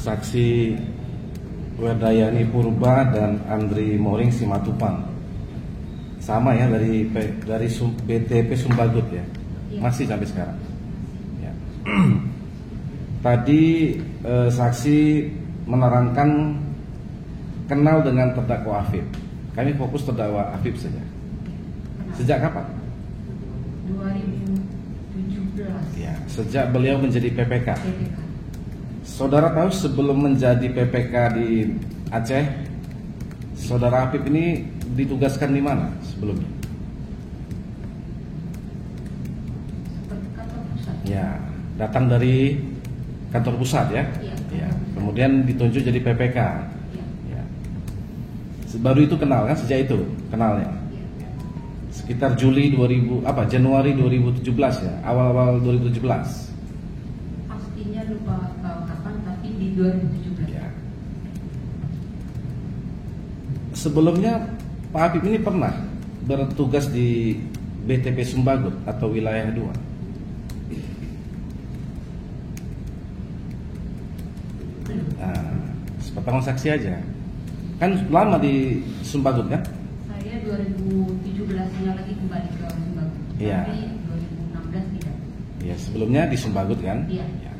saksi Werdayani Purba dan Andri Moring Simatupang. Sama ya, dari BTP Sumbagut ya. Masih sampai sekarang. Ya. Tadi saksi menerangkan kenal dengan terdakwa Afif. Kami fokus terdakwa Afif saja. Sejak kapan? 2017. Ya, sejak beliau menjadi PPK. Saudara tahu sebelum menjadi PPK di Aceh, saudara Afif ini ditugaskan di mana sebelumnya? Kantor pusat. Ya, datang dari kantor pusat ya. Iya. Ya. Kemudian ditunjuk jadi PPK. Iya. Ya. Baru itu kenal kan, sejak itu kenalnya. Iya. Sekitar Januari 2017 ya, awal-awal 2017. Pastinya lupa kapan, tapi di 2017. Ya. Sebelumnya Pak Afif ini pernah bertugas di BTP Sumbagut atau wilayah 2. Nah, sepotong saksi aja. Kan lama di Sumbagut kan? Saya 2017-nya lagi kembali ke Sumbagut. Iya. Tapi 2016 tidak. Ya, sebelumnya di Sumbagut kan? Iya. Ya.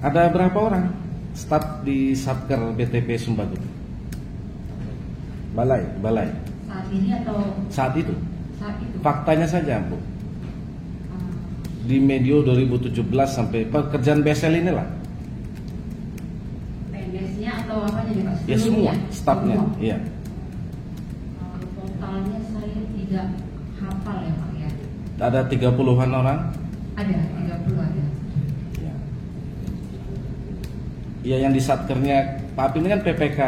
Ada berapa orang staf di Satker BTP Sumbagut? Balai. Saat ini atau Saat itu. saat itu? Faktanya saja, Bu. Ah, Di medio 2017 sampai pekerjaan BSL inilah. PNS-nya atau apanya nih Pak? Ya semua, stafnya. Semua. Iya. Totalnya saya tidak hafal ya Pak ya. Ada 30-an orang. Ada 30 ada. Iya. Iya, yang di Satkernya Pak Afif ini kan PPK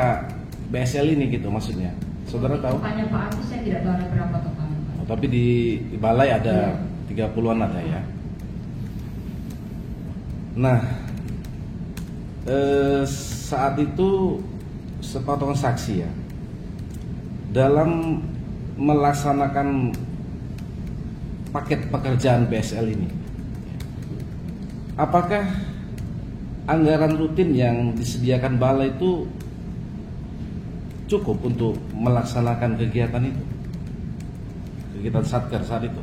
BSL ini gitu maksudnya. Saudara tahu? Totalnya Pak Agus saya tidak tahu ada berapa totalnya Pak. Oh, tapi di balai ada 30-an ada ya. Nah, saat itu sepotong saksi ya, dalam melaksanakan paket pekerjaan BSL ini, apakah anggaran rutin yang disediakan balai itu cukup untuk melaksanakan kegiatan itu, kegiatan Satker saat itu?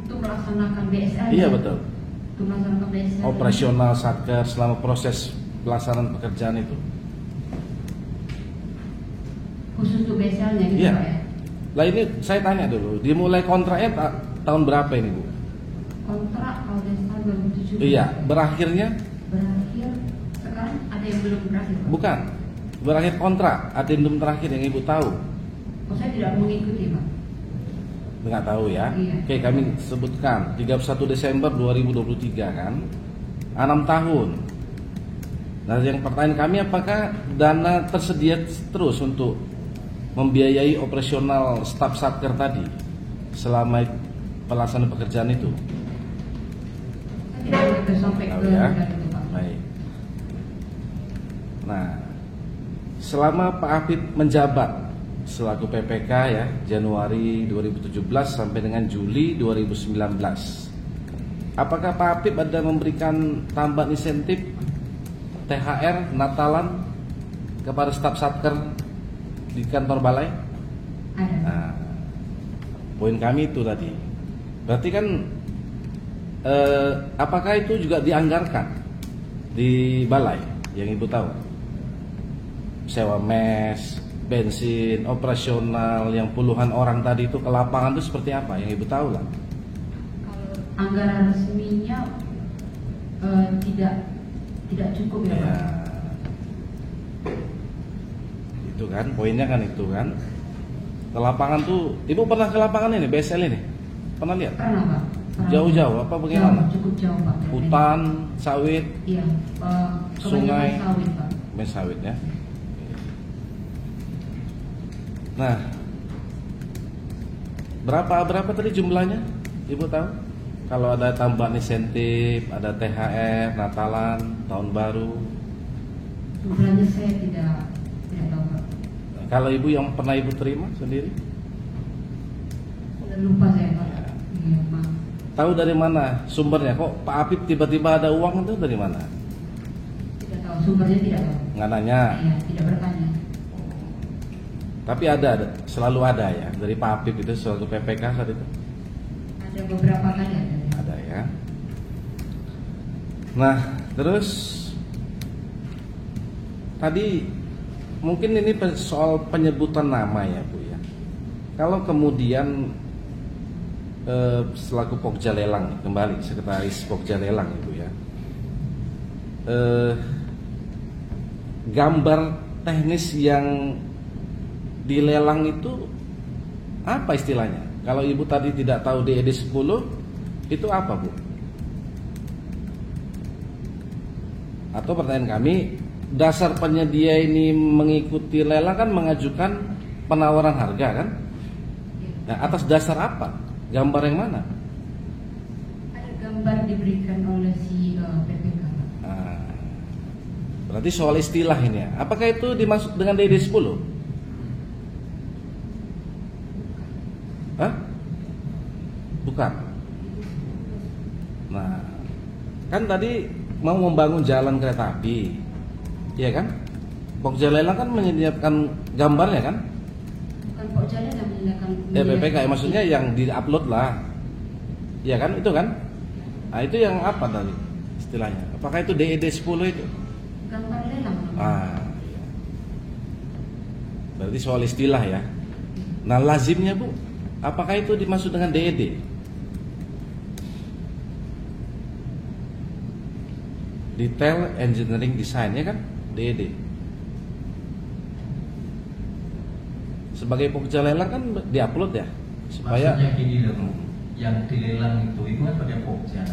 Untuk melaksanakan BSL. Iya betul. Untuk melaksanakan BSL. Operasional Satker selama proses pelaksanaan pekerjaan itu. Khusus untuk BSL-nya gitu Iya. Pak ya. Lah ini saya tanya dulu, dimulai kontraknya tahun berapa ini Bu? Kontrak kalau dari tahun 2017. Iya, berakhirnya Berakhir sekarang ada yang belum berakhir Pak. bukan. Berakhir kontrak, adendum terakhir yang Ibu tahu. Oh, saya tidak mengikuti Pak. Nggak tahu ya. Iya. Oke, kami sebutkan 31 Desember 2023 kan. 6 tahun. Nah, yang pertanyaan kami, apakah dana tersedia terus untuk membiayai operasional staf Satker tadi selama pelaksanaan pekerjaan itu? Saya tidak sampai Tahu ke ya. itu Pak. Baik. Nah, selama Pak Afif menjabat selaku PPK ya, Januari 2017 sampai dengan Juli 2019, apakah Pak Afif ada memberikan tambahan insentif THR Natalan kepada staf Satker di kantor balai? Ada. Nah, poin kami itu tadi. Berarti kan apakah itu juga dianggarkan di balai yang Ibu tahu? Sewa mes, bensin, operasional yang puluhan orang tadi itu ke lapangan itu seperti apa yang Ibu tahu lah? Kalau anggaran resminya tidak cukup ya Pak. Ya. Itu kan poinnya kan itu kan. Ke lapangan tuh, Ibu pernah ke lapangan ini BSL ini? Pernah lihat? Pernah Pak. Pernah. Jauh-jauh apa bagaimana? Jauh, cukup jauh Pak. Hutan, sawit, Iya. sungai, kebanyakan sawit Pak. mes sawit ya. Nah, berapa tadi jumlahnya? Ibu tahu? Kalau ada tambahan insentif, ada THR, Natalan, tahun baru. Jumlahnya saya tidak tahu Pak. Kalau Ibu yang pernah Ibu terima sendiri? Udah lupa saya Pak. Ya. Iya Pak. tahu dari mana sumbernya? Kok Pak Apip tiba-tiba ada uang itu dari mana? Tidak tahu, sumbernya tidak tahu. Nggak nanya. Iya, tidak bertanya. Tapi ada, selalu ada ya dari Pak Apip itu selaku PPK saat itu. Ada beberapa kali ada. Ada ya. Nah, terus tadi mungkin ini soal penyebutan nama ya Bu ya. Kalau kemudian selaku Pokja Lelang kembali sekretaris Pokja Lelang Ibu ya, gambar teknis yang dilelang itu apa istilahnya? Kalau Ibu tadi tidak tahu DED 10 itu apa Bu? Atau pertanyaan kami, dasar penyedia ini mengikuti lelang kan mengajukan penawaran harga kan? Nah, atas dasar apa? Gambar yang mana? Ada gambar diberikan oleh si PPK. Nah, berarti soal istilah ini ya. Apakah itu dimaksud dengan DD 10? Hah? Bukan. Nah, kan tadi mau membangun jalan kereta api, iya kan? Pokja Lelang kan menyediakan gambarnya kan? Bukan Pokja Lelang menyediakan. PPK maksudnya yang di-upload lah. Iya kan? Itu kan? Nah, itu yang apa tadi istilahnya? Apakah itu DED 10 itu? Gambar lelang. Ah, iya. Berarti soal istilah ya. Nah, lazimnya Bu, apakah itu dimaksud dengan DED? Detail Engineering Design ya kan? DED. Sebagai Pokja Lelang kan diupload ya supaya maksudnya gini loh, yang dilelang itu kan pada Pokja,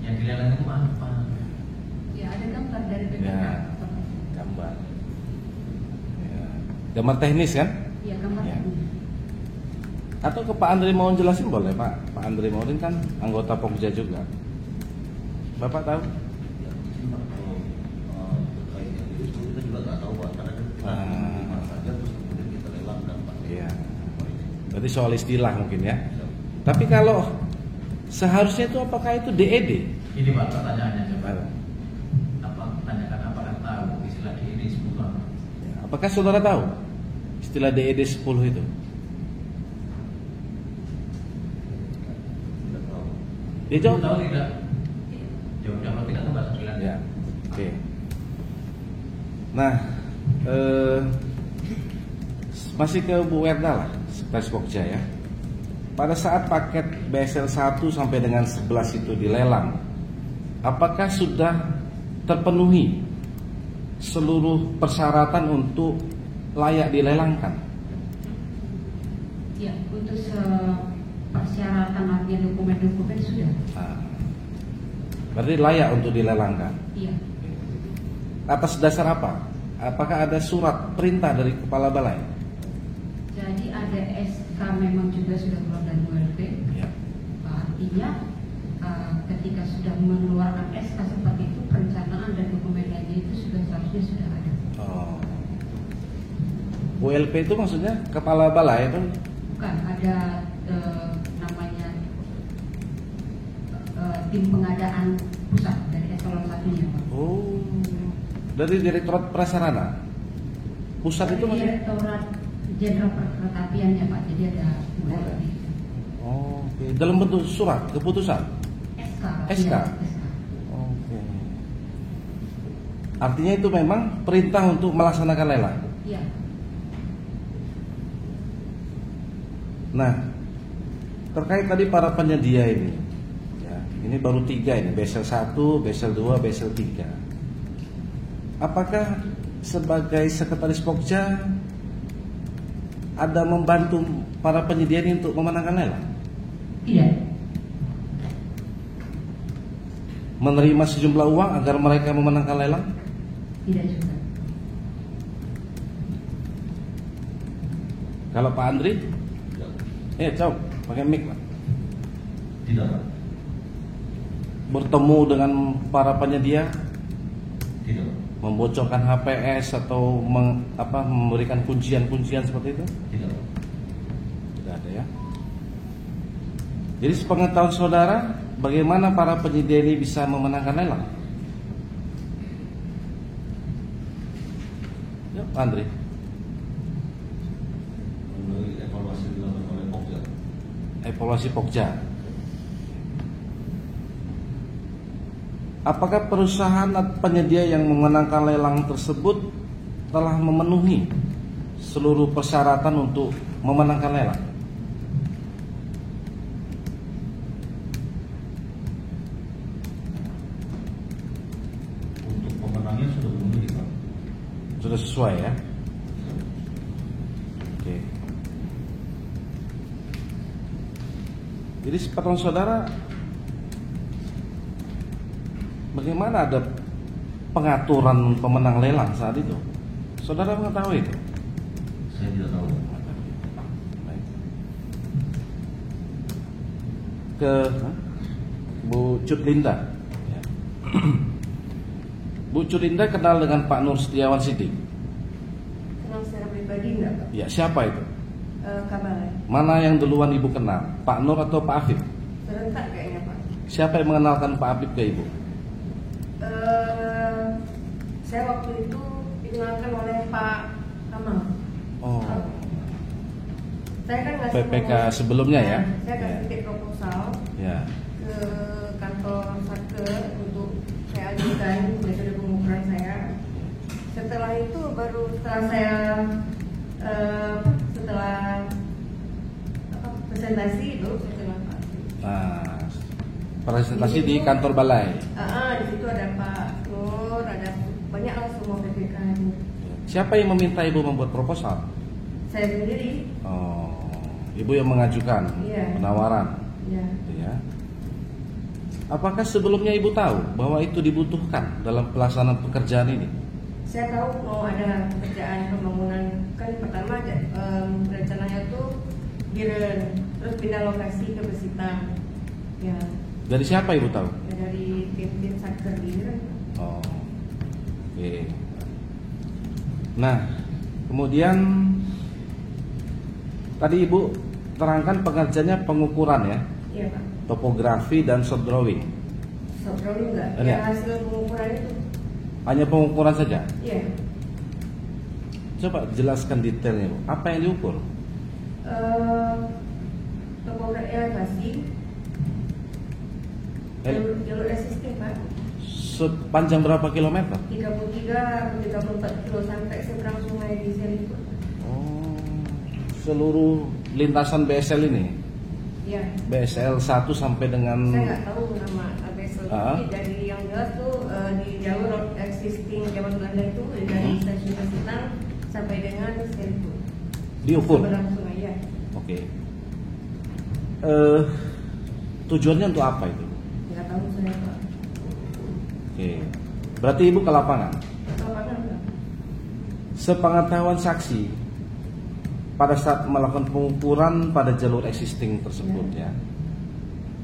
yang dilelang itu apa? Ya, ada gambar dari PPK. ya, gambar. Ya. Gambar teknis kan? Iya, gambar. Ya. Atau ke Pak Andri mau jelasin boleh Pak? Pak Andri Maurin kan anggota Pokja juga. Bapak tahu? Kita juga nggak tahu Pak, karena kan kita terima saja terus kemudian kita lelangkan Pak. Iya. Berarti soal istilah mungkin ya. Tapi kalau seharusnya itu apakah itu DED? Ini Pak pertanyaannya coba. Apa? Apa tanyakan apakah tahu istilah DED 10 apa? Apakah saudara tahu istilah DED 10 itu? Tidak tahu. Dia jawab. Tahu tidak? Jawab kalau tidak tahu bahasa bilang. Ya. Oke. Nah, masih ke Bu Werda lah, Sekretaris Pokja ya. Pada saat paket BSL 1 sampai dengan 11 itu dilelang, apakah sudah terpenuhi seluruh persyaratan untuk layak dilelangkan? Ya, untuk persyaratan artinya dokumen-dokumen sudah. Nah, berarti layak untuk dilelangkan. Iya. Atas dasar apa? Apakah ada surat perintah dari Kepala Balai? Jadi ada SK memang juga sudah keluar dari ULP. Ya. Artinya ketika sudah mengeluarkan SK seperti itu, perencanaan dan dokumen lainnya itu seharusnya sudah ada. Oh. ULP itu maksudnya Kepala Balai itu? Bukan, ada namanya tim pengadaan pusat dari eselon 1-nya Pak. Oh. Dari Direktorat Prasarana. Pusat itu maksudnya? Direktorat Jenderal Perkeretapiannya Pak. Jadi ada ULP. Oh, oke. Dalam bentuk surat keputusan. SK. SK? Iya, Oke. Artinya itu memang perintah untuk melaksanakan lelang. Iya. Nah, terkait tadi para penyedia ini, ya, ini baru 3 ini, BSL 1, BSL 2, BSL 3. Apakah sebagai Sekretaris Pokja ada membantu para penyedia ini untuk memenangkan lelang? Tidak. Menerima sejumlah uang agar mereka memenangkan lelang? Tidak juga. Kalau Pak Andri? Tidak. Coba pakai mic Pak. Tidak Pak. Bertemu dengan para penyedia, Tidak Pak. membocorkan HPS atau memberikan kuncian-kuncian seperti itu? Tidak Pak. Tidak ada ya. Jadi sepengetahuan saudara, bagaimana para penyedia ini bisa memenangkan lelang? Ya, Pak Andri. Melalui evaluasi dilakukan oleh Pokja. Evaluasi Pokja. Apakah perusahaan atau penyedia yang memenangkan lelang tersebut telah memenuhi seluruh persyaratan untuk memenangkan lelang? Untuk pemenangnya sudah memenuhi, Pak. Sudah sesuai ya? Oke. Jadi sepengetahuan saudara, bagaimana ada pengaturan pemenang lelang saat itu? Saudara mengetahui itu? Saya tidak tahu. Baik. Ke Bu Cut Linda. Ya. Bu Cut Linda kenal dengan Pak Nur Setiawan Sidik. Kenal secara pribadi enggak, Pak? Ya, siapa itu? Kabar. Mana yang duluan Ibu kenal? Pak Nur atau Pak Afif? Serentak kayaknya, Pak. Siapa yang mengenalkan Pak Afif ke Ibu? Saya waktu itu dikenalkan oleh Pak Kamal. Oh, Saya kan ngasih PPK proposal- sebelumnya ya? Saya Ya. kasih tip proposal Ya. ke kantor Satker untuk saya ajukan metode pengukuran saya. Setelah itu baru setelah saya presentasi itu saya terima kasih. Nah, presentasi di kantor balai. Di situ ada Pak Nur, ada banyak lah semua PPK. Siapa yang meminta Ibu membuat proposal? Saya sendiri, Oh, Ibu yang mengajukan Iya. penawaran. ya. Gitu ya. Apakah sebelumnya Ibu tahu bahwa itu dibutuhkan dalam pelaksanaan pekerjaan ini? Saya tahu mau ada pekerjaan pembangunan kan pertama rencananya tuh Biren, terus pindah lokasi ke Besitang. Ya, Dari siapa Ibu tahu? ya dari tim Satker Biren. Oh, oke. Nah, kemudian tadi Ibu terangkan pengerjaannya pengukuran ya, Iya, Pak. topografi dan shot drawing. Drawing enggak? Ada. Ya hasil pengukuran itu. Hanya pengukuran saja. Iya. Coba jelaskan detailnya, Bu. Apa yang diukur? Topografi elevasi, jalur existing, Pak. Sepanjang berapa kilometer? 33 atau 34 kilo sampai seberang sungai di sini. Oh, seluruh lintasan BSL ini, Iya. BSL 1 sampai dengan Saya nggak tahu nama ABSL, tapi dari yang jelas tuh di jalur existing zaman Belanda itu dari stasiun Besitang sampai dengan Seribu. diukur. Seberang sungai ya. Oke. Tujuannya untuk apa itu? Nggak tahu saya, Pak. Oke. Berarti Ibu ke lapangan. Lapangan, Pak. Sepengetahuan saksi pada saat melakukan pengukuran pada jalur existing tersebut ya.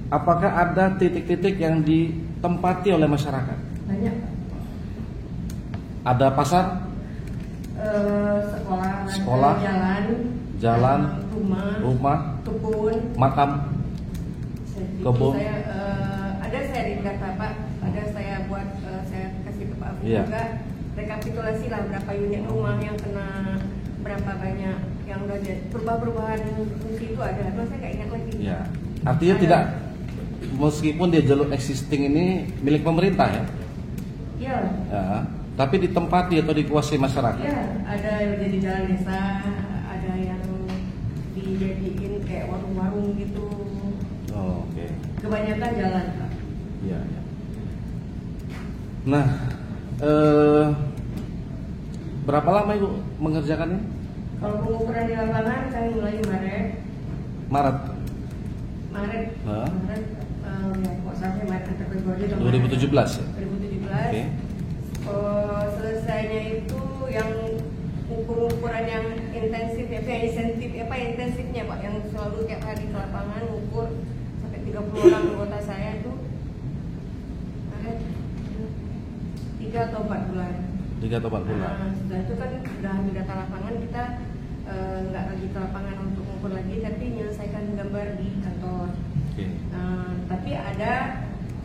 Apakah ada titik-titik yang ditempati oleh masyarakat? Banyak, Pak. Ada pasar, Sekolah, jalan, rumah, kebun. makam. Itu Kebun. saya ada saya di data, Pak, ada saya buat saya kasih ke Pak Afif Iya. juga rekapitulasi lah berapa unit rumah yang kena, berapa banyak yang udah jadi perubahan fungsi itu ada, cuma saya nggak ingat lagi. Ya. Artinya Ada. tidak, meskipun dia jalur existing ini milik pemerintah ya. Iya, Ya, tapi ditempati atau dikuasai masyarakat. iya, ada yang jadi jalan desa, ada yang dijadiin kayak warung-warung gitu. Oh, oke. Kebanyakan jalan, Pak. Iya, ya. Nah, berapa lama Ibu mengerjakannya? Kalau pengukuran di lapangan kami mulai Maret. Maret Hah? Maret, ya, kok sampai Maret sampai Februari atau 2017 ya? 2017. Oke. Selesainya itu yang ukur-ukuran yang intensif ya, yang insentif apa intensifnya Pak, yang selalu tiap hari ke lapangan ukur sampai 30 orang anggota saya itu Maret 3 atau 4 bulan. 3 atau 4 bulan. Nah, setelah itu kan sudah ambil data lapangan, kita nggak lagi ke lapangan untuk mengukur lagi, tapi menyelesaikan gambar di kantor. Oke. Tapi ada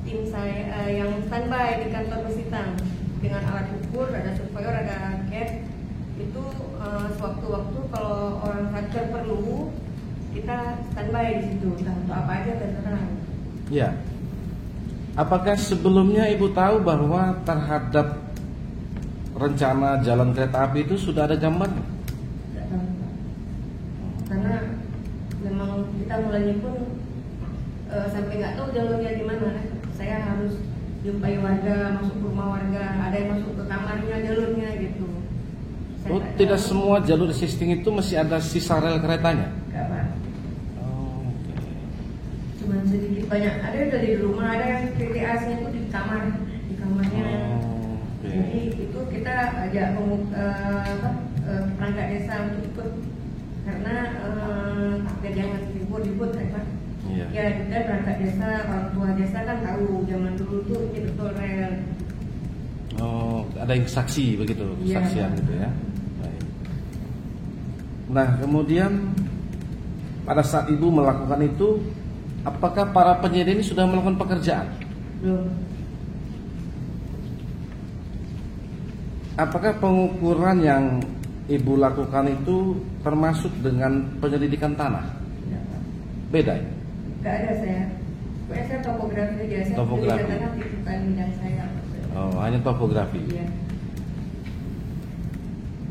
tim saya yang standby di kantor Besitang dengan alat ukur, ada surveyor, ada CAD. Itu sewaktu-waktu kalau orang hacker perlu, kita standby di situ, entah untuk apa aja terserah. Ya. Apakah sebelumnya Ibu tahu bahwa terhadap rencana jalan kereta api itu sudah ada gambarnya? Tidak tahu, Pak. Karena memang kita mulainya pun sampai nggak tahu jalurnya di mana. Saya harus jumpai warga, masuk ke rumah warga, ada yang masuk ke kamarnya jalurnya gitu. Saya Oh, nggak tidak tahu. semua jalur existing itu masih ada sisa rel keretanya? Nggak, Pak. Oh, oke. Cuman sedikit banyak. Ada yang dari rumah, ada yang PTA-nya itu di kamarnya. Oh, oke. Jadi itu kita ajak perangkat desa untuk ikut karena biar jangan ribut-ribut ya Pak. Iya. Ya kita perangkat desa, orang tua desa kan tahu zaman dulu tuh ini betul rel. Oh, ada yang saksi begitu, Iya. kesaksian gitu ya. Baik. Nah, kemudian pada saat Ibu melakukan itu, apakah para penyedia ini sudah melakukan pekerjaan? Belum. Apakah pengukuran yang Ibu lakukan itu termasuk dengan penyelidikan tanah? Tidak, Pak. Beda ya? Nggak ada saya. Pokoknya saya topografi aja. Saya Topografi. pendidikan tanah bukan bidang saya. Oh, hanya topografi. Iya.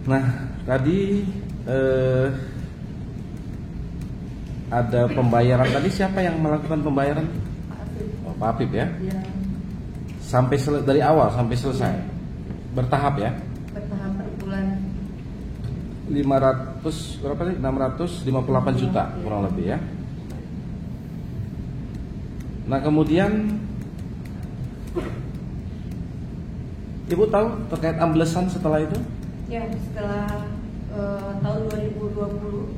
Nah, tadi ada pembayaran. Tadi siapa yang melakukan pembayaran? Afif. Oh, Pak Apip ya. Iya. Sampai dari awal sampai selesai. Bertahap ya. Bertahap per bulan. 500 berapa sih? 658 juta kurang lebih ya. Nah, kemudian Ibu tahu terkait amblesan setelah itu? Ya, setelah tahun 2020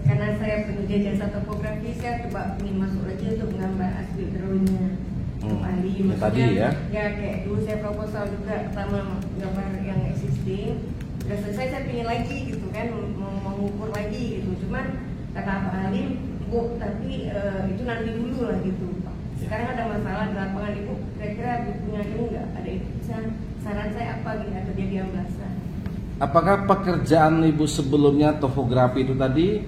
karena saya penyedia jasa topografi, saya coba ingin masuk lagi untuk menggambar asli drawingnya. Ahli, Ya, tadi ya. Ya kayak dulu saya proposal juga pertama gambar yang existing. Udah selesai saya pingin lagi gitu kan, mau mengukur lagi gitu. Cuman kata Pak Halim, Bu, tapi itu nanti dulu lah gitu. Sekarang ada masalah di lapangan, Ibu kira-kira punya ini nggak? Ada itu saran saya apa gitu terjadi amblesan? Apakah pekerjaan Ibu sebelumnya topografi itu tadi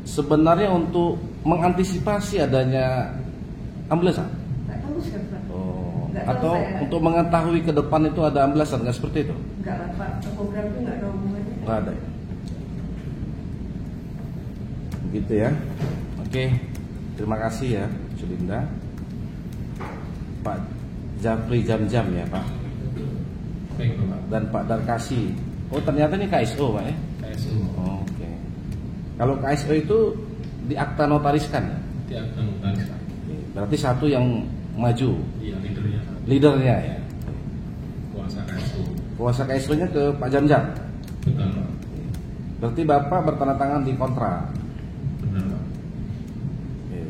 sebenarnya untuk mengantisipasi adanya amblesan? Nggak tahu siapa. Oh, Nggak tahu atau saya. untuk mengetahui ke depan itu ada amblesan, nggak seperti itu? Nggak lah Pak, topografi nggak ada hubungannya. Nggak ada. Begitu ya. Oke, terima kasih ya, Sulinda. Pak Japri Jam-Jam ya Pak, Baik Bapak. dan Pak Darkasi. Oh, ternyata ini KSO Pak ya? KSU Oh, oke. Kalau KSO itu di akta notariskan ya? di akta notaris Pak. Oke, berarti satu yang maju, Iya, leadernya leadernya ya. kuasa KSU. Kuasa KSO-nya ke Pak Jam-Jam. Betul Pak. Berarti Bapak bertanda tangan di kontrak. Benar Pak. Oke.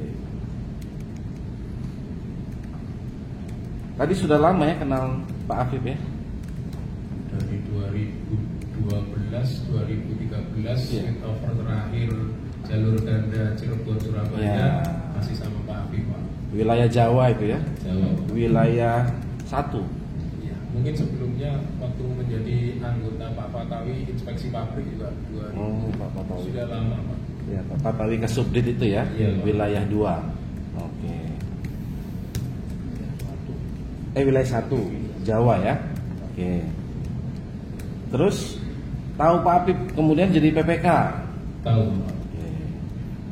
Tadi sudah lama ya kenal Pak Afif ya? Dari 2012, 2013 Iya. over terakhir jalur ganda Cirebon Surabaya Iya. masih sama Pak Afif Pak. Wilayah Jawa itu ya? Jawa. Wilayah 1. Iya. Mungkin sebelumnya waktu menjadi anggota Pak Fatawi inspeksi pabrik juga Oh, Pak Fatawi. sudah lama Pak. Ya, Pak Fatawi ke Subdit itu ya? Iya, Pak. Wilayah 2. Oke. Wilayah 1 Jawa ya. Oke. Terus tahu Pak Apip kemudian jadi PPK. Tahu Pak. Oke.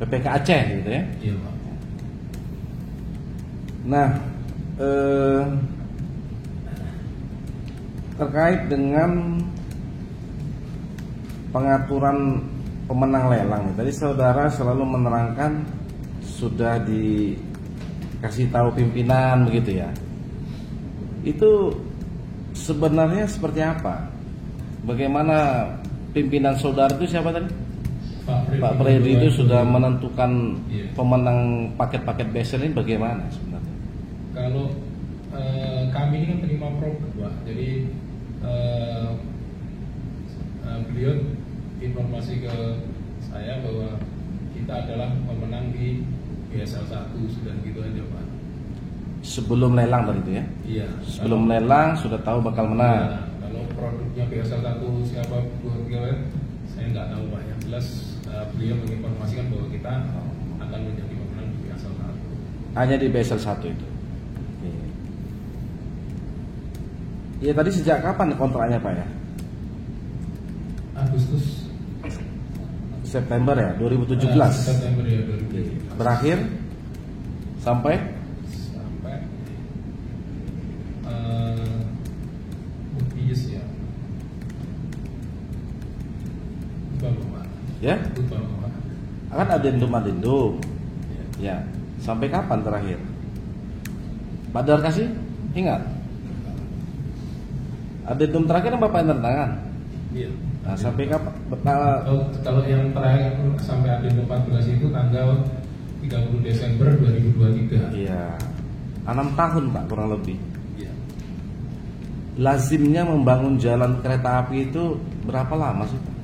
PPK Aceh gitu ya. Iya Pak. Nah, terkait dengan pengaturan pemenang lelang, tadi saudara selalu menerangkan sudah dikasih tahu pimpinan begitu ya. Itu sebenarnya seperti apa? Bagaimana pimpinan saudara itu siapa tadi? Pak Freddy itu sudah menentukan Iya. pemenang paket-paket BSN ini bagaimana sebenarnya? Kalau kami ini kan terima program Pak, jadi beliau informasi ke saya bahwa kita adalah pemenang di BSL 1, sudah gitu aja Pak. Sebelum lelang tadi itu ya? Iya. Sebelum lelang sudah tahu bakal menang. Ya, kalau produknya BSL 1 siapa buat saya nggak tahu Pak. Yang jelas beliau menginformasikan bahwa kita akan menjadi pemenang di BSL 1. Hanya di BSL 1 itu. Iya, tadi sejak kapan kontraknya Pak ya? Agustus. September ya, 2017. September ya 2017. Berakhir sampai Bugis ya. Lupa. ya? Lupa. Akan adendum. Ya. Sampai kapan terakhir? Pak Dar kasih? Ingat? Adendum terakhir yang Bapak yang tanda tangan. Iya. Nah, sampai kapan? Kalau yang terakhir sampai adendum 14 itu tanggal 30 Desember 2023. Iya. 6 tahun Pak kurang lebih. Iya. Lazimnya membangun jalan kereta api itu berapa lama sih Pak?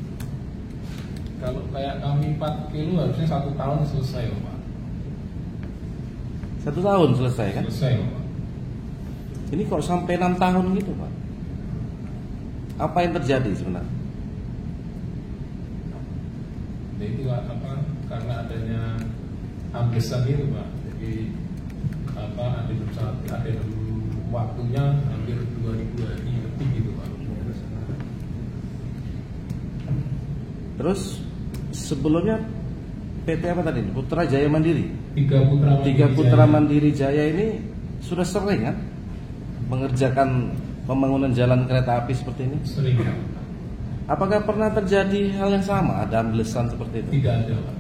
Kalau kayak kami 4 kilo harusnya 1 tahun selesai Pak. 1 tahun selesai kan? Selesai Pak. Ini kok sampai 6 tahun gitu Pak? Apa yang terjadi sebenarnya? Jadi itu apa? Karena adanya amblesan itu Pak. Jadi apa? Adendum waktunya hampir 2000 hari lebih gitu Pak. Terus sebelumnya PT apa tadi? Putra Jaya Mandiri. Tiga Putra Mandiri Jaya ini sudah sering kan mengerjakan pembangunan jalan kereta api seperti ini? Sering ya. Apakah pernah terjadi hal yang sama? Ada amblesan seperti itu? Tidak ada Pak.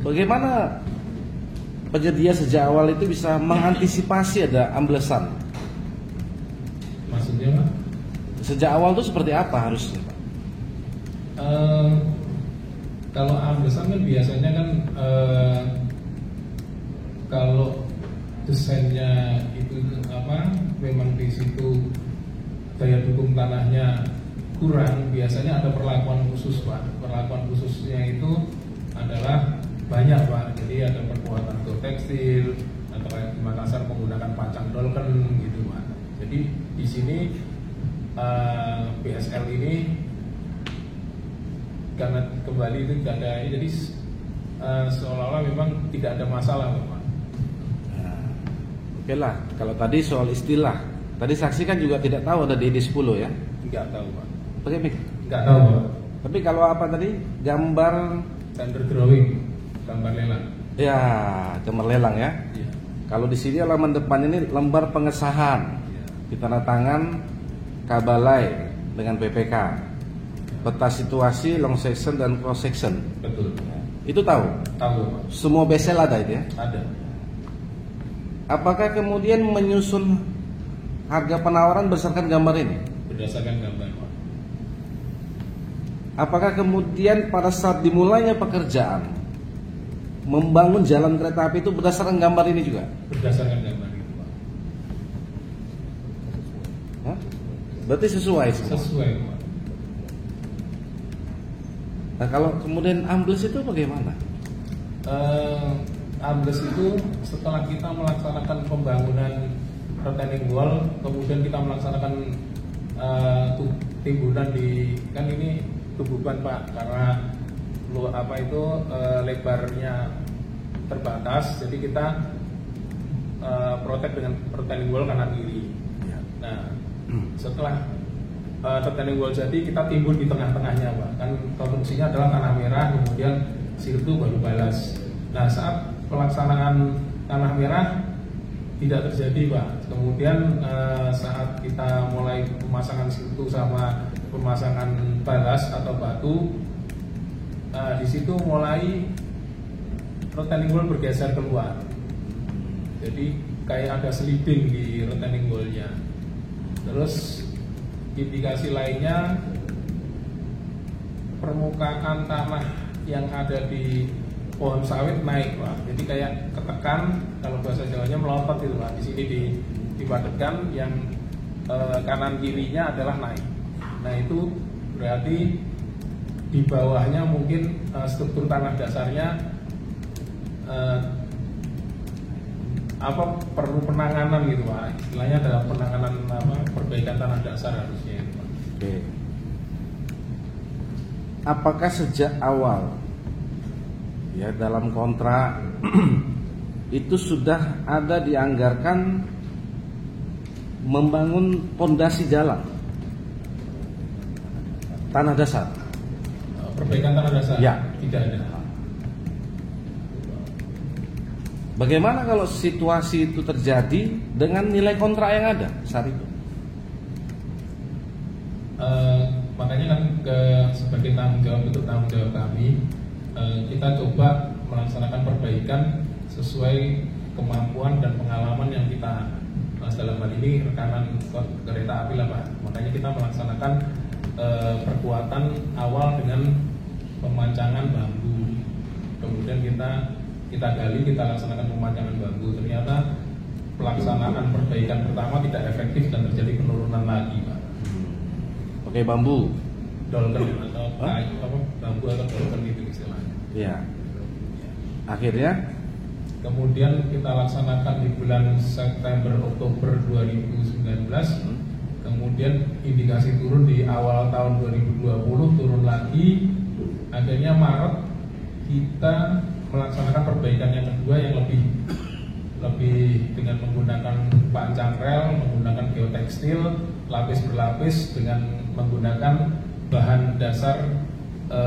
Bagaimana penyedia sejak awal itu bisa mengantisipasi ada amblesan? Maksudnya Pak? Sejak awal itu seperti apa harusnya Pak? Kalau amblesan kan biasanya kan kalau desainnya itu apa memang di situ daya dukung tanahnya kurang, biasanya ada perlakuan khusus Pak. Perlakuan khususnya itu adalah banyak Pak. Jadi ada perbuatan geotekstil atau kayak di Makassar menggunakan pancang dolken gitu Pak. Jadi di sini BSL ini karena kembali itu tidak ada, jadi seolah-olah memang tidak ada masalah Pak. Oke lah, kalau tadi soal istilah, tadi saksi kan juga tidak tahu ada DD10 ya? Tidak tahu Pak. Pakai mic? Tidak tahu Pak. Tapi kalau apa tadi? Gambar Tender drawing, gambar lelang. ya, gambar lelang ya. Iya. Kalau di sini halaman depan ini lembar pengesahan, Iya. ditandatangan Kabalai dengan PPK, peta situasi long section dan cross section. Betul. Itu tahu? Tahu Pak. Semua BSL ada itu ya? Ada. Apakah kemudian menyusun harga penawaran berdasarkan gambar ini? Berdasarkan gambar Pak. Apakah kemudian pada saat dimulainya pekerjaan membangun jalan kereta api itu berdasarkan gambar ini juga? Berdasarkan gambar itu Pak. Hah? Berarti sesuai semua? Sesuai Pak. Nah kalau kemudian ambles itu bagaimana? Ambles itu setelah kita melaksanakan pembangunan retaining wall, kemudian kita melaksanakan timbunan di, kan ini tubuhan Pak, karena lebarnya terbatas, jadi kita protect dengan retaining wall kanan kiri. Nah setelah retaining wall jadi, kita timbun di tengah-tengahnya Pak, kan konstruksinya adalah tanah merah, kemudian sirtu baru balas. Nah saat pelaksanaan tanah merah tidak terjadi Pak. Kemudian saat kita mulai pemasangan sirtu sama pemasangan balas atau batu, di situ mulai retaining wall bergeser keluar. Jadi kayak ada sliding di retaining wall-nya. Terus indikasi lainnya, permukaan tanah yang ada di pohon sawit naik Pak. Jadi kayak ketekan, kalau bahasa Jawanya melompat itu Pak. Di sini dipadatkan, yang kanan kirinya adalah naik. Nah itu berarti di bawahnya mungkin struktur tanah dasarnya perlu penanganan gitu Pak, istilahnya adalah penanganan perbaikan tanah dasar harusnya itu Pak. Oke. Apakah sejak awal ya dalam kontrak itu sudah ada dianggarkan membangun pondasi jalan tanah dasar? Perbaikan tanah dasar? Ya. Tidak ada. Bagaimana kalau situasi itu terjadi dengan nilai kontrak yang ada saat itu? Makanya kan sebagai tanggung jawab kami, kita coba melaksanakan perbaikan sesuai kemampuan dan pengalaman yang kita, dalam hal ini rekanan kereta api lah Pak. Makanya kita melaksanakan perkuatan awal dengan pemancangan bambu, kemudian kita gali, kita laksanakan pemancangan bambu. Ternyata pelaksanaan perbaikan pertama tidak efektif dan terjadi penurunan lagi Pak. Oke, bambu, Dolken atau kayu bambu atau dolken gitu istilahnya. ya. Akhirnya Kemudian kita laksanakan di bulan September Oktober 2019. Kemudian indikasi turun di awal tahun 2020, turun lagi. Akhirnya Maret kita melaksanakan perbaikan yang kedua yang lebih dengan menggunakan pancang rel, menggunakan geotekstil, lapis berlapis dengan menggunakan bahan dasar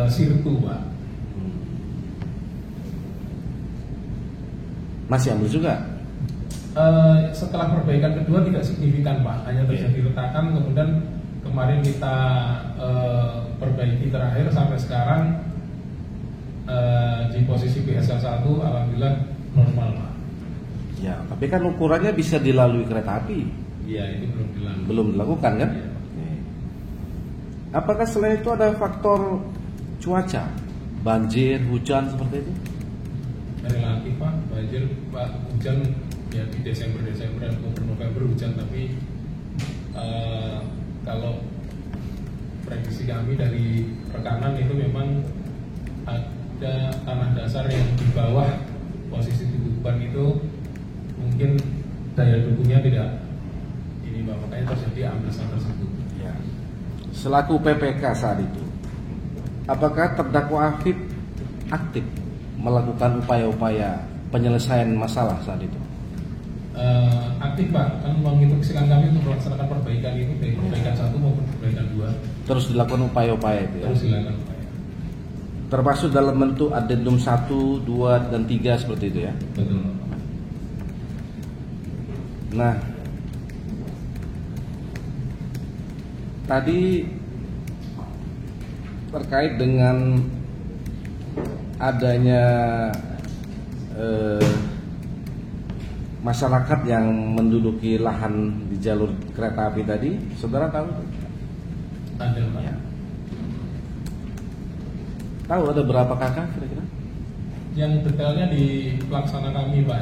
sirtu Pak. masih ambil juga. Setelah perbaikan kedua tidak signifikan Pak, hanya terjadi retakan. Kemudian kemarin kita perbaiki terakhir sampai sekarang di posisi PSL 1 alhamdulillah normal Pak. Ya, tapi kan ukurannya bisa dilalui kereta api. Iya, itu Belum dilakukan kan? Ya. Apakah selain itu ada faktor cuaca, banjir, hujan seperti itu? Relatif Pak, banjir Pak, hujan ya di Desember, Oktober, November hujan, tapi kalau prediksi kami dari rekanan itu memang ada tanah dasar yang di bawah posisi tubuhan itu mungkin daya dukungnya tidak ini Pak, makanya terjadi amblesan tersebut. Ya. Selaku PPK saat itu, apakah terdakwa Afif aktif melakukan upaya-upaya penyelesaian masalah saat itu? Aktif Pak, kan menginstruksikan kami untuk melaksanakan perbaikan itu dari perbaikan 1 maupun perbaikan 2. Terus dilakukan upaya-upaya itu ya? Terus dilakukan upaya. Termasuk dalam bentuk addendum 1, 2, dan 3 seperti itu ya? Betul. Nah, tadi terkait dengan adanya masyarakat yang menduduki lahan di jalur kereta api tadi, saudara tahu? Ada Pak. Ya. Tahu ada berapa kakak kira-kira? Yang detailnya di pelaksana kami Pak,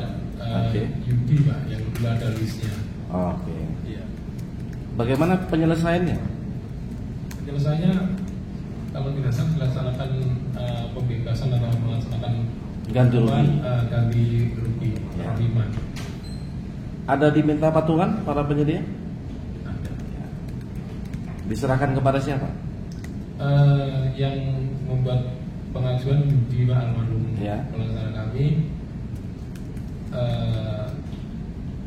Yudi Pak, yang dulu ada listnya. Oke. Iya. Bagaimana penyelesaiannya? Penyelesaiannya kalau tidak salah dilaksanakan pembebasan atau melaksanakan Ganti rugi. Ganti rugi Ya. Roliman. Ada diminta patungan para penyedia? Ada. Diserahkan kepada siapa? Yang membuat pengajuan Yudi Pak almarhum Ya. pelaksana kami.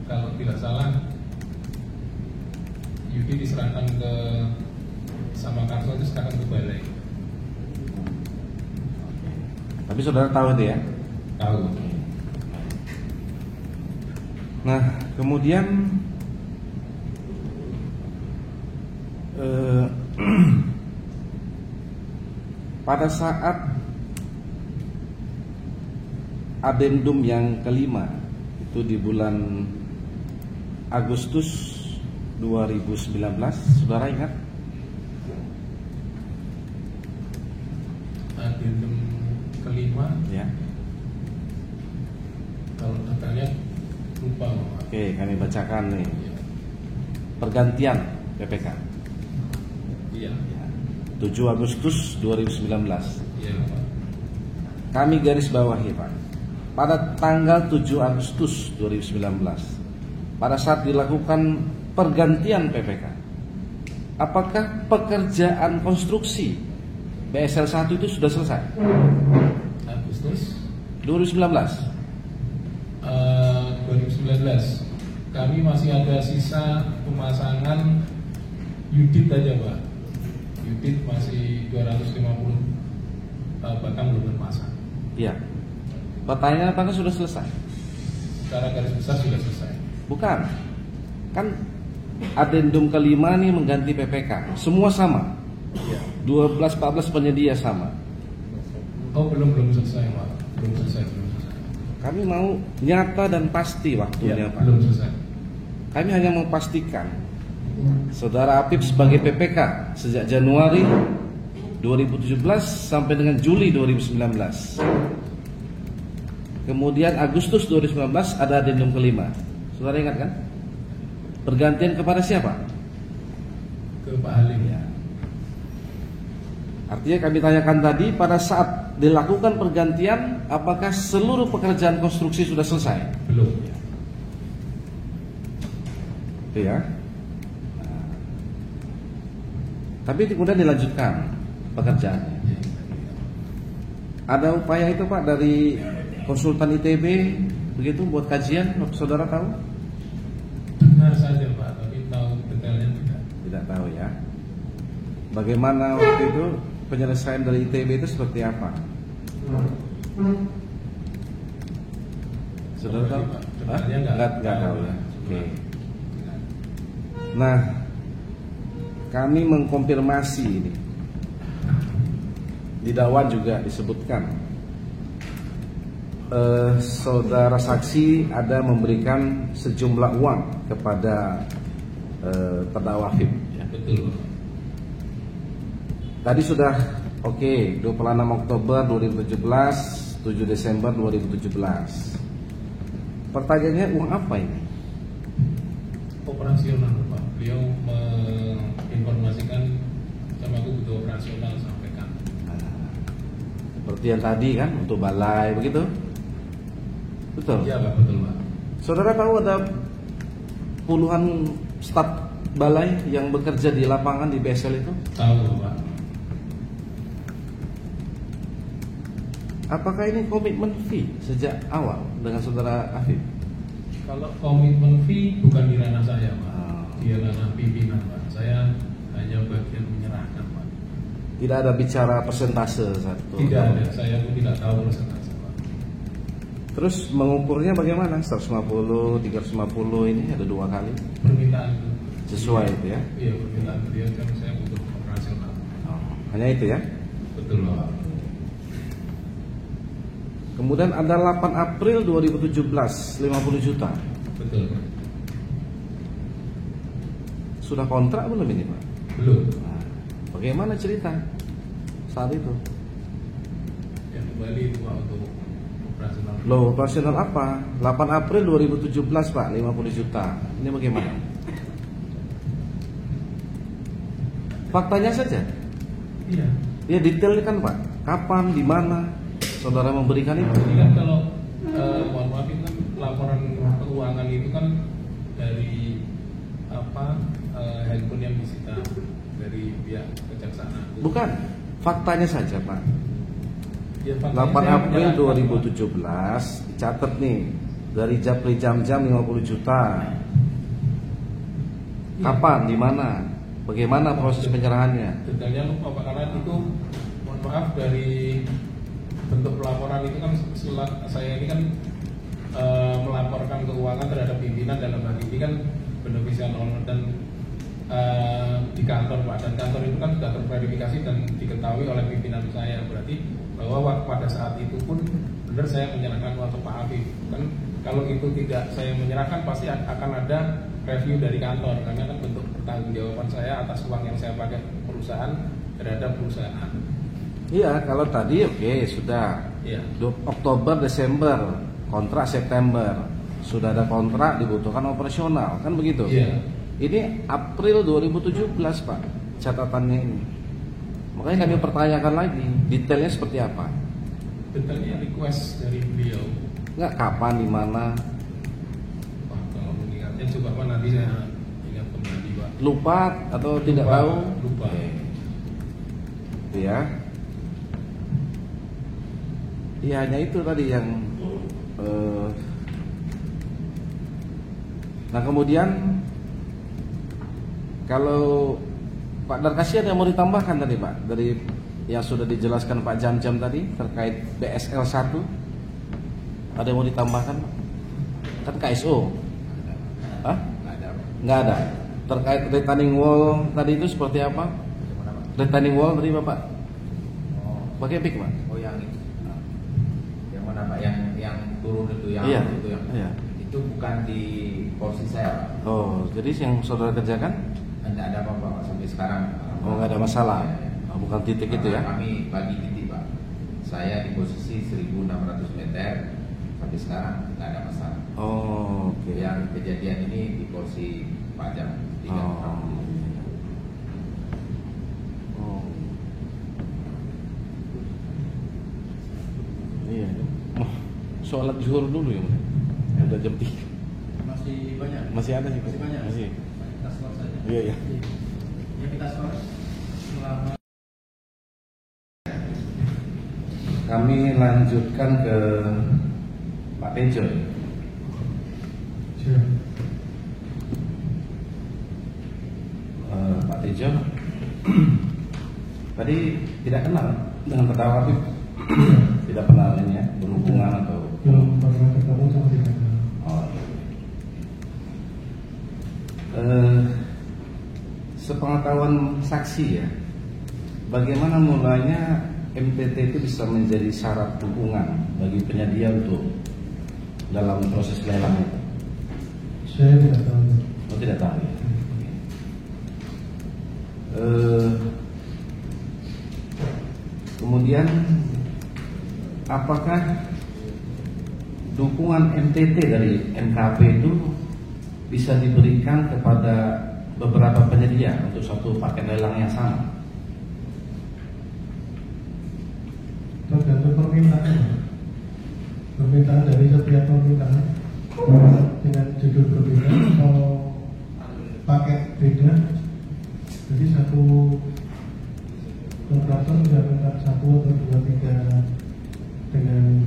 Kalau tidak salah Yudi diserahkan ke sama Karso, itu sekarang ke balai. Tapi saudara tahu itu ya? Tahu. Nah, kemudian pada saat addendum yang kelima itu di bulan Agustus 2019, saudara ingat? Addendum kelima, Ya. kalau detailnya lupa Pak. Oke, kami bacakan nih. Iya. Pergantian PPK. Iya. Ya. 7 Agustus 2019. Iya Pak. Kami garis bawahi Pak, pada tanggal 7 Agustus 2019 pada saat dilakukan pergantian PPK, apakah pekerjaan konstruksi BSL 1 itu sudah selesai? Agustus 2019. 2019 kami masih ada sisa pemasangan Udit aja Pak. Udit masih 250 batang belum terpasang. Iya. Pertanyaan apakah sudah selesai? Secara garis besar sudah selesai. Bukan. Kan adendum kelima nih mengganti PPK. Semua sama. Iya. 12-14 penyedia sama. Oh belum selesai Pak. Belum selesai. Kami mau nyata dan pasti waktunya Iya, Pak. belum selesai. Kami hanya mau pastikan Saudara Apip sebagai PPK sejak Januari 2017 sampai dengan Juli 2019. Kemudian Agustus 2019 ada adendum kelima. Saudara ingat kan? Pergantian kepada siapa? Ke Pak Halim. Ya. Artinya kami tanyakan tadi, pada saat dilakukan pergantian, apakah seluruh pekerjaan konstruksi sudah selesai? Belum. Itu ya. Nah. Tapi kemudian dilanjutkan pekerjaannya. Ada upaya itu Pak dari konsultan ITB begitu buat kajian, saudara tahu? Dengar saja Pak, tapi tahu detailnya tidak. Tidak tahu ya. Bagaimana waktu itu penyelesaian dari ITB itu seperti apa? Saudara tahu? Detailnya Enggak tahu ya. Oke. Nah, kami mengkonfirmasi ini. Di dakwaan juga disebutkan saudara saksi ada memberikan sejumlah uang kepada terdakwa Apip. Ya, betul. Tadi sudah oke, 26 Oktober 2017, 7 Desember 2017. Pertanyaannya uang apa ini? Operasional Pak. Beliau menginformasikan sama aku butuh operasional sampaikan. Seperti yang tadi kan untuk balai begitu? Betul. Iya Pak, betul Pak. Saudara tahu ada puluhan staf balai yang bekerja di lapangan di BSL itu? Tahu Pak. Apakah ini komitmen fee sejak awal dengan saudara Apip? Kalau komitmen fee bukan di ranah saya Pak. Ah. Di ranah pimpinan Pak. Saya hanya bagian menyerahkan Pak. Tidak ada bicara persentase satu. Tidak ada, saya pun tidak tahu persentase Pak. Terus mengukurnya bagaimana? 150, 350 ini ada 2 kali. Permintaan itu. Sesuai itu ya? Iya, permintaan beliau kan saya butuh operasional. Hanya itu ya? Betul Pak. Kemudian ada 8 April 2017 50 juta. Betul Pak. Sudah kontrak belum ini Pak? Belum. Nah, bagaimana cerita saat itu? Ya kembali itu Pak untuk operasional. Loh, operasional apa? 8 April 2017 Pak 50 juta. Ini bagaimana? Faktanya saja. Iya. Ya detail kan Pak. Kapan, di mana saudara memberikan itu? Jadi kan kalau mohon maaf itu kan laporan keuangan itu kan dari apa handphone yang disita dari pihak kejaksaan agung. Bukan, faktanya saja Pak. Ya, 8 faktanya April saya 2017 dicatat nih dari Japri jam-jam 50 juta. Kapan, di mana, bagaimana proses penyerahannya? Detailnya lupa Pak, karena itu mohon maaf dari bentuk pelaporan itu kan saya ini kan melaporkan keuangan terhadap pimpinan dalam hal ini kan beneficial owner dan di kantor Pak, dan kantor itu kan sudah terverifikasi dan diketahui oleh pimpinan saya, berarti bahwa pada saat itu pun benar saya menyerahkan uang ke Pak Apip. Kan kalau itu tidak saya menyerahkan pasti akan ada review dari kantor, karena kan bentuk pertanggungjawaban saya atas uang yang saya pakai perusahaan terhadap perusahaan. Iya, kalau tadi oke, sudah. Iya. Oktober, Desember, kontrak September, sudah ada kontrak, dibutuhkan operasional, kan begitu? Iya. Ini April 2017 Pak, catatannya ini. Makanya kami pertanyakan lagi, detailnya seperti apa? Detailnya request dari beliau. Enggak, kapan, di mana? Wah, kalau mengingatnya coba Pak, nanti saya ingat kembali Pak. Lupa atau tidak Lupa, tahu? lupa. Ya. Iya, hanya itu tadi yang nah kemudian kalau Pak Darkasi ada yang mau ditambahkan tadi Pak dari yang sudah dijelaskan Pak Jam-Jam tadi terkait BSL 1, ada yang mau ditambahkan Pak? Kan KSO? Hah? Nggak ada. Terkait retaining wall tadi itu seperti apa? Retaining wall tadi Bapak pakai pick Pak? Oh yang itu. Yang mana Pak? Yang turun itu yang Iya. itu yang Iya. itu bukan di porsi saya Pak. Oh, jadi yang saudara kerjakan? Tidak ada apa-apa Pak sampai sekarang. Oh, nggak ada masalah. Iya, iya. Oh, bukan titik itu ya? Kami bagi titik Pak. Saya di posisi 1.600 meter sampai sekarang nggak ada masalah. Oh, oke. Yang kejadian ini di porsi pajak 3 orang. Oh. Iya. Oh, sholat zuhur dulu ya, udah jam 3. Masih banyak. Masih ada sih. Masih banyak. Masih. Kita skor saja. Iya, iya. Ya kita skor selama. Kami lanjutkan ke Pak Tejo. Pak Tejo tadi tidak kenal dengan terdakwa Habib. Tidak kenal ini ya, berhubungan atau belum pernah ketemu sama tidak kenal. oh, iya. Sepengetahuan saksi ya, bagaimana mulanya MTT itu bisa menjadi syarat dukungan bagi penyedia untuk dalam proses lelang itu? Saya tidak tahu. Oh, tidak tahu ya. Kemudian apakah dukungan MTT dari MKP itu bisa diberikan kepada beberapa penyedia untuk satu paket lelang yang sama? Tergantung permintaan dari setiap permintaan dengan judul berbeda. Kalau paket beda, jadi satu kontraktor bisa minta 1 atau 2, 3 dengan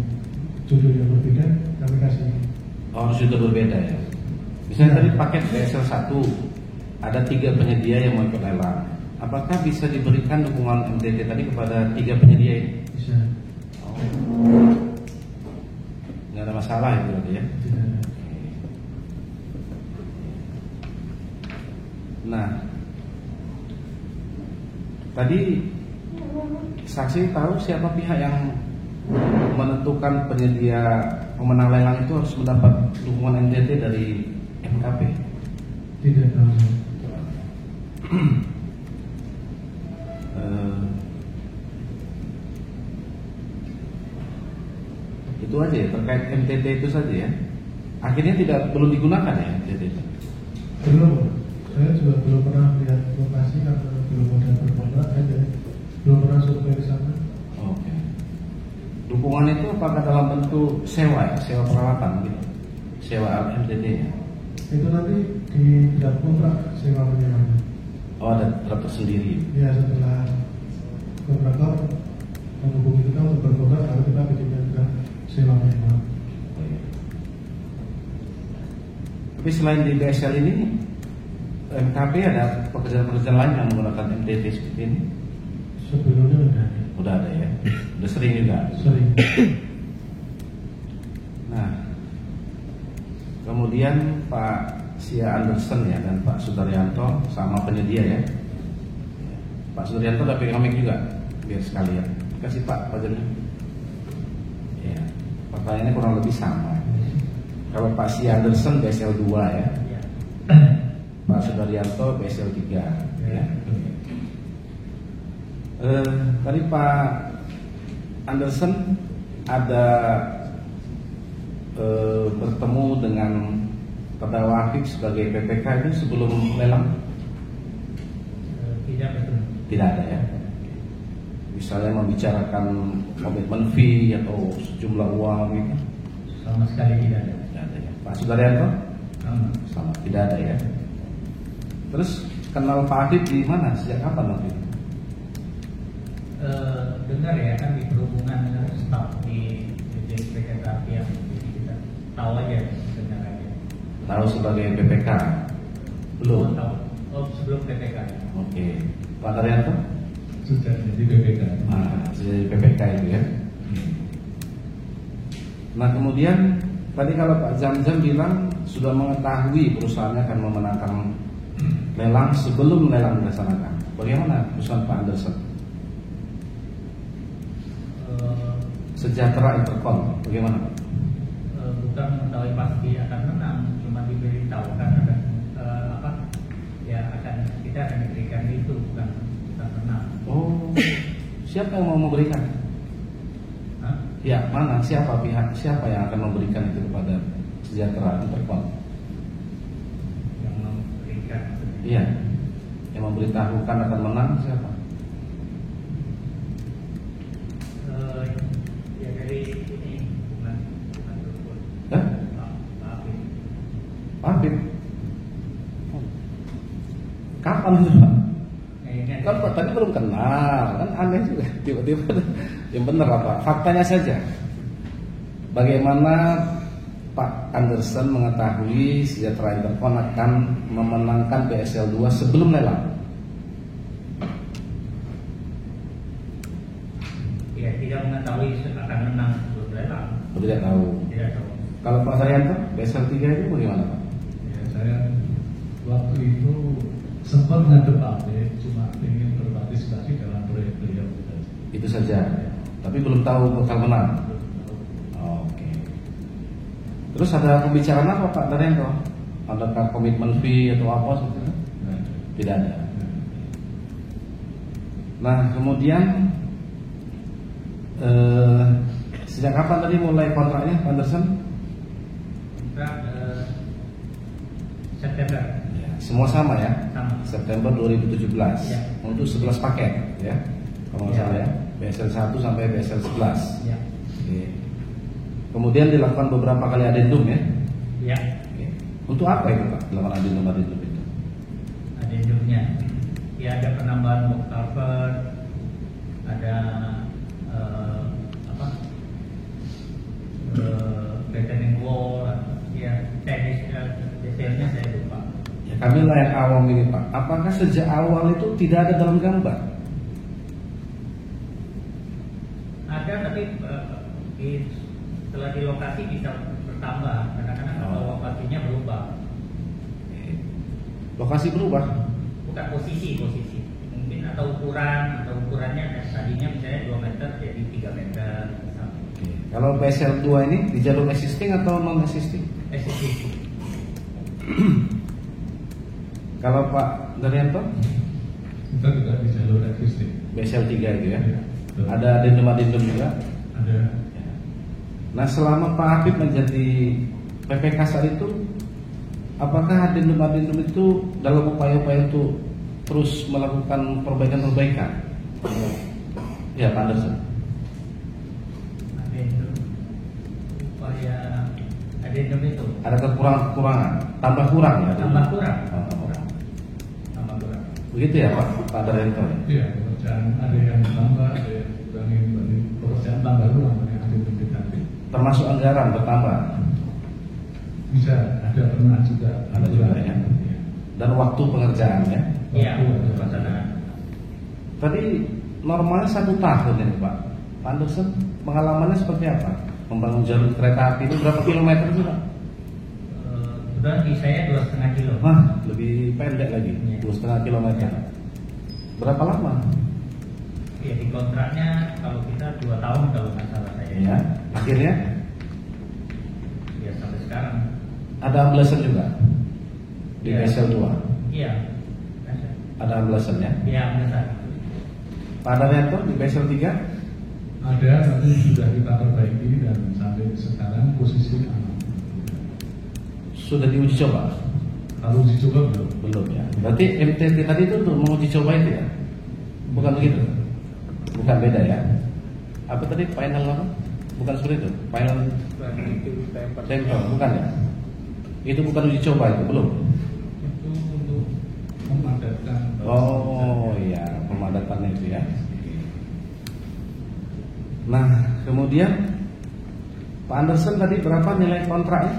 judul yang berbeda, kami kasih. Oh, harus itu berbeda ya. Misalnya tadi paket BSL 1 ada 3 penyedia yang mau ikut lelang. Apakah bisa diberikan dukungan MTT tadi kepada 3 penyedia ini? Bisa. Nggak ada masalah itu berarti ya. Tidak ada. Nah, tadi saksi tahu siapa pihak yang menentukan penyedia pemenang lelang itu harus mendapat dukungan MTT dari MKP? Tidak tahu. Itu aja ya, terkait MTT itu saja ya. Akhirnya belum digunakan ya MTT itu? Belum. Saya juga belum pernah lihat lokasi karena belum ada berkontrak, jadi belum pernah survei ke sana. Oke. Dukungan itu apakah dalam bentuk sewa ya, sewa peralatan gitu, sewa MTT ya? Itu nanti di draft kontrak sewa menyewanya. Oh, ada draft tersendiri. Ya, setelah kontraktor menghubungi kita untuk berkontrak, lalu kita bikinkan draft sewa menyewa. Tapi selain di BSL ini, MKP ada pekerjaan-pekerjaan lain yang menggunakan MTT seperti ini? Sebelumnya udah ada. Udah ada ya? Udah sering juga? Sering. Nah, kemudian Pak Sia Anderson ya dan Pak Sudaryanto sama penyedia ya. Pak Sudaryanto udah pegang mic juga, biar sekalian. Kasih Pak Jami. Ya, pertanyaannya kurang lebih sama. Kalau Pak Sia Anderson BSL 2 ya, Pak Sudaryanto BSL 3 ya. Tadi Pak Anderson ada bertemu dengan terdakwa Habib sebagai PPK itu sebelum lelang? Tidak betul. Tidak ada ya. misalnya membicarakan komitmen fee atau sejumlah uang gitu? Sama sekali tidak ada. Tidak ada ya. Pak Sudaryanto? Sama. Tidak ada ya. Terus kenal Pak Habib di mana? Sejak kapan waktu itu? Dengar ya kan di perhubungan staf di PPK ya, jadi kita tahu aja dengar aja. Tahu sebagai PPK? Belum. Tahu. Oh, sebelum PPK. Oke. Pak Daryanto? Sudah jadi BPK. Nah, jadi PPK itu ya. Nah kemudian tadi kalau Pak Zamzam bilang sudah mengetahui perusahaannya akan memenangkan lelang sebelum lelang dilaksanakan. Bagaimana perusahaan Pak Anderson? Sejahtera Intercom, bagaimana Pak? Bukan mengetahui pasti akan menang, cuma diberitahukan akan kita akan diberikan itu, bukan menang. Oh, siapa yang mau memberikan? Hah? Ya, mana? Siapa yang akan memberikan itu kepada Sejahtera Intercom? Yang memberikan. Iya, yang memberitahukan akan menang siapa? Ya dari ini bukan telepon. Hah? Pak Habib. Pak Habib? Kapan itu Pak? Kan Pak tadi belum kenal, kan aneh juga. Tiba-tiba yang benar apa? Faktanya saja. Bagaimana Pak Anderson mengetahui Sejahtera Intercom akan memenangkan BSL 2 sebelum lelang? Ya, tidak mengetahui akan menang sebelum lelang. Tidak tahu. Tidak tahu. Kalau Pak Daryanto, BSL 3 itu bagaimana Pak? Ya, saya waktu itu sempat menghadap Pak Habib, cuma ingin berpartisipasi dalam proyek beliau. Itu saja. Tapi belum tahu bakal menang. Oke. Terus ada pembicaraan apa Pak Daryanto? Adakah komitmen fee atau apa sebetulnya? Tidak ada. Nah kemudian sejak kapan tadi mulai kontraknya Pak Anderson? Kontrak September. Ya, semua sama ya? Sama. September 2017 Ya. untuk 11 paket ya, kalau nggak Ya. salah ya, BSL 1 sampai BSL 11. Ya. Oke. Kemudian dilakukan beberapa kali adendum ya. Ya. Oke. Untuk apa itu Pak? Dilakukan adendum itu? Adendumnya. Ya ada penambahan box cover, ada retaining wall, ya teknis detailnya saya lupa. Ya kami layak awam ini Pak. Apakah sejak awal itu tidak ada dalam gambar? Ada tapi setelah di lokasi bisa bertambah karena lokasinya berubah. Lokasi berubah? Bukan posisi mungkin atau ukurannya tadinya misalnya 2 meter jadi 3 meter. Oke. Kalau BSL 2 ini di jalur existing atau non existing? Existing. Kalau Pak Daryanto? Kita juga di jalur existing. BSL 3 itu ya? Ya, betul. Ada adendum juga? Ada. Nah selama Pak Habib menjadi PPK saat itu, apakah adendum itu dalam upaya-upaya untuk terus melakukan perbaikan-perbaikan? Ya Pak Anderson. Adendum itu Ada kekurangan, tambah kurang ya? tambah kurang. Begitu ya Pak Daryanto? Iya, pekerjaan ada yang tambah, ada yang kurangin, pekerjaan tambah kurang, ada yang ditambah. Termasuk anggaran bertambah? Bisa, ada pernah juga. Ada juga ya? Dan waktu pengerjaannya? Iya, pelaksanaan. Tadi normalnya 1 tahun ya Pak Anderson, pengalamannya seperti apa? Membangun jalur kereta api itu berapa kilometer sih Pak? Sudah di saya 2,5 kilo. Wah, lebih pendek lagi, Ya. 2,5 kilometer. Berapa lama? Ya di kontraknya kalau kita 2 tahun kalau nggak salah saya. Ya, akhirnya Ya sampai sekarang. ada amblesan juga di Ya. BSL 2. Iya. Ada amblesan ya. Iya benar. Pak Daryanto di BSL 3 Ada, tapi sudah kita perbaiki dan sampai sekarang posisi aman. sudah diuji coba? Kalau uji coba belum. Belum ya. Berarti MTT tadi itu untuk menguji coba itu ya? Bukan begitu? Bukan, beda ya. Apa tadi final apa? Bukan seperti itu. Final temper, bukan ya? Itu bukan uji coba itu, belum? Itu untuk memadatkan. Oh iya, pemadatannya itu ya. Nah, kemudian Pak Anderson tadi berapa nilai kontraknya?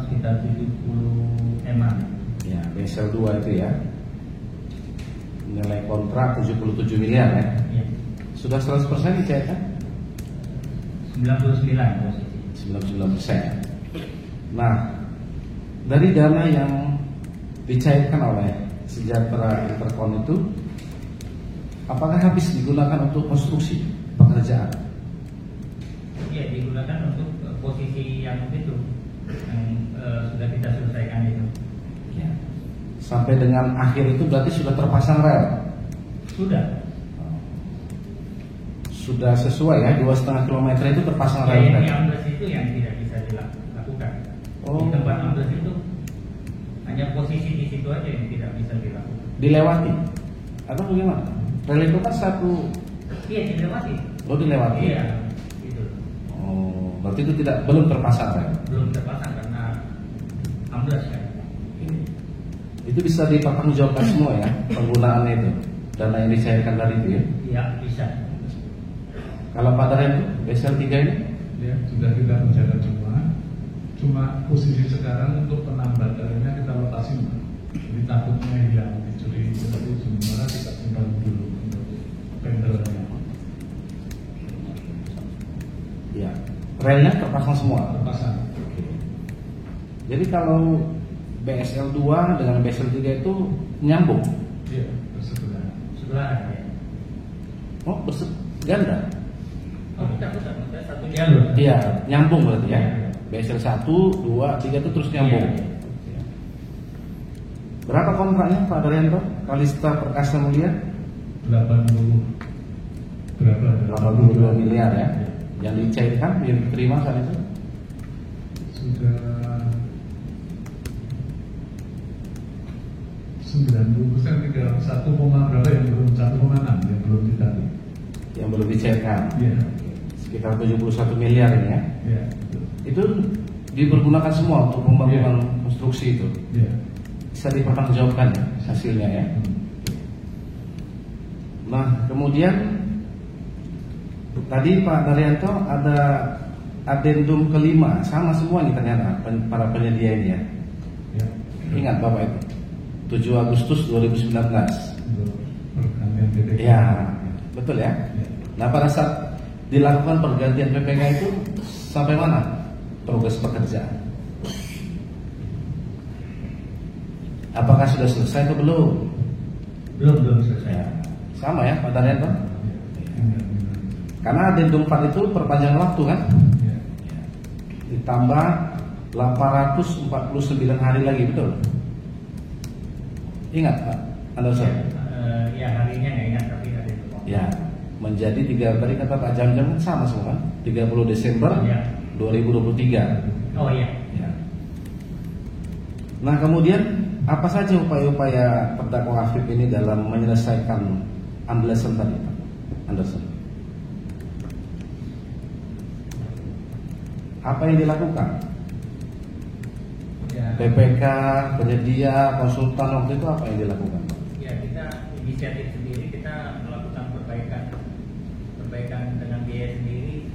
Sekitar 70 M-an. Ya, BSL 2 itu ya. Nilai kontrak 77 miliar ya. Ya. Sudah 100% dicairkan? 99 posisi. 99%. Nah, dari dana yang dicairkan oleh Sejahtera Intercon itu, apakah habis digunakan untuk konstruksi pekerjaan? Iya, digunakan untuk posisi yang itu yang sudah kita selesaikan itu. Ya. Sampai dengan akhir itu berarti sudah terpasang rel? Sudah. Sudah sesuai ya, 2,5 km itu terpasang Ya, rel? yang berarti? ambles itu yang tidak bisa dilakukan. Oh. Di tempat ambles itu hanya posisi di situ aja yang tidak bisa dilakukan. Dilewati? Atau bagaimana? Rel itu kan satu. Iya, dilewati. Oh, dilewati? Iya, gitu. Oh, berarti itu belum terpasang rel? Belum terpasang karena ambles kan. Itu bisa dipertanggungjawabkan semua ya, penggunaannya itu, dana yang dicairkan dari itu ya? Iya, bisa. Kalau Pak Daryan itu, BSL 3 ini? Ya, sudah kita menjaga cuma posisi sekarang untuk penambatannya kita lepasin, jadi takutnya hilang dicuri, jadi sementara kita simpan dulu untuk pendelnya. Ya, relnya terpasang semua? Terpasang. Jadi kalau BSL 2 dengan BSL 3 itu nyambung? Iya, bersebelah. Sebelah ya. Oh, ganda? Oh, bukan, satu jalur. Iya, nyambung berarti ya? Iya. BSL 1, 2, 3 itu terus nyambung? Iya. Berapa kontraknya Pak Daryanto? Kalista Perkasa Mulia? 80 berapa? 82 miliar ya? Yang dicairkan, yang diterima saat itu? Sudah 90%, tinggal 1, berapa yang belum, 1,6 yang belum ditarik. Yang belum dicairkan? Iya. Sekitar 71 miliar ini ya? Iya, betul. Itu dipergunakan semua untuk pembangunan konstruksi itu? Iya. Bisa dipertanggungjawabkan ya, hasilnya ya? Nah, kemudian tadi Pak Daryanto ada adendum kelima, sama semua nih ternyata para penyedia ini ya? Ya. Ingat Bapak itu? 7 Agustus 2019. Untuk pergantian PPK. Ya, betul ya? Ya. Nah, pada saat dilakukan pergantian PPK itu sampai mana progres pekerjaan? Apakah sudah selesai atau belum? Belum selesai. Ya, sama ya Pak Daryanto? Ya. Karena adendum 4 itu perpanjangan waktu kan? Ya. Ditambah 849 hari lagi, betul? Ingat Pak Anderson? Ya, harinya nggak ingat tapi ada itu. Ya, menjadi 3, tadi kata Pak Jam-Jam kan sama semua kan? 30 Desember Ya. 2023. Oh iya. Ya. Nah, kemudian apa saja upaya-upaya terdakwa Afif ini dalam menyelesaikan amblesan tadi, Pak Anderson? Apa yang dilakukan? Ya. PPK, penyedia, konsultan waktu itu apa yang dilakukan, Pak? Ya, kita inisiatif sendiri, kita melakukan perbaikan dengan biaya sendiri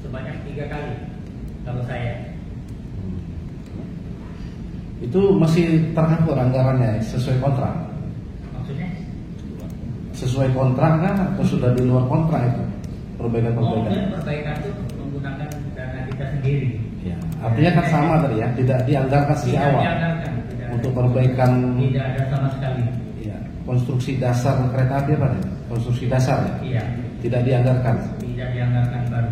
sebanyak 3 kali. Kalau saya, Itu masih tercover anggarannya sesuai kontrak? maksudnya? Sesuai kontrak kan atau sudah di luar kontrak itu? Perbaikan-perbaikan. Perbaikan itu menggunakan dana kita sendiri. Ya, artinya kan sama tadi ya, tidak dianggarkan sejak Tidak awal dianggarkan, tidak untuk ada. perbaikan. Tidak ada sama sekali. Ya, konstruksi dasar kereta api apa nih? Konstruksi dasar ya? Iya, Tidak dianggarkan. tidak dianggarkan baru.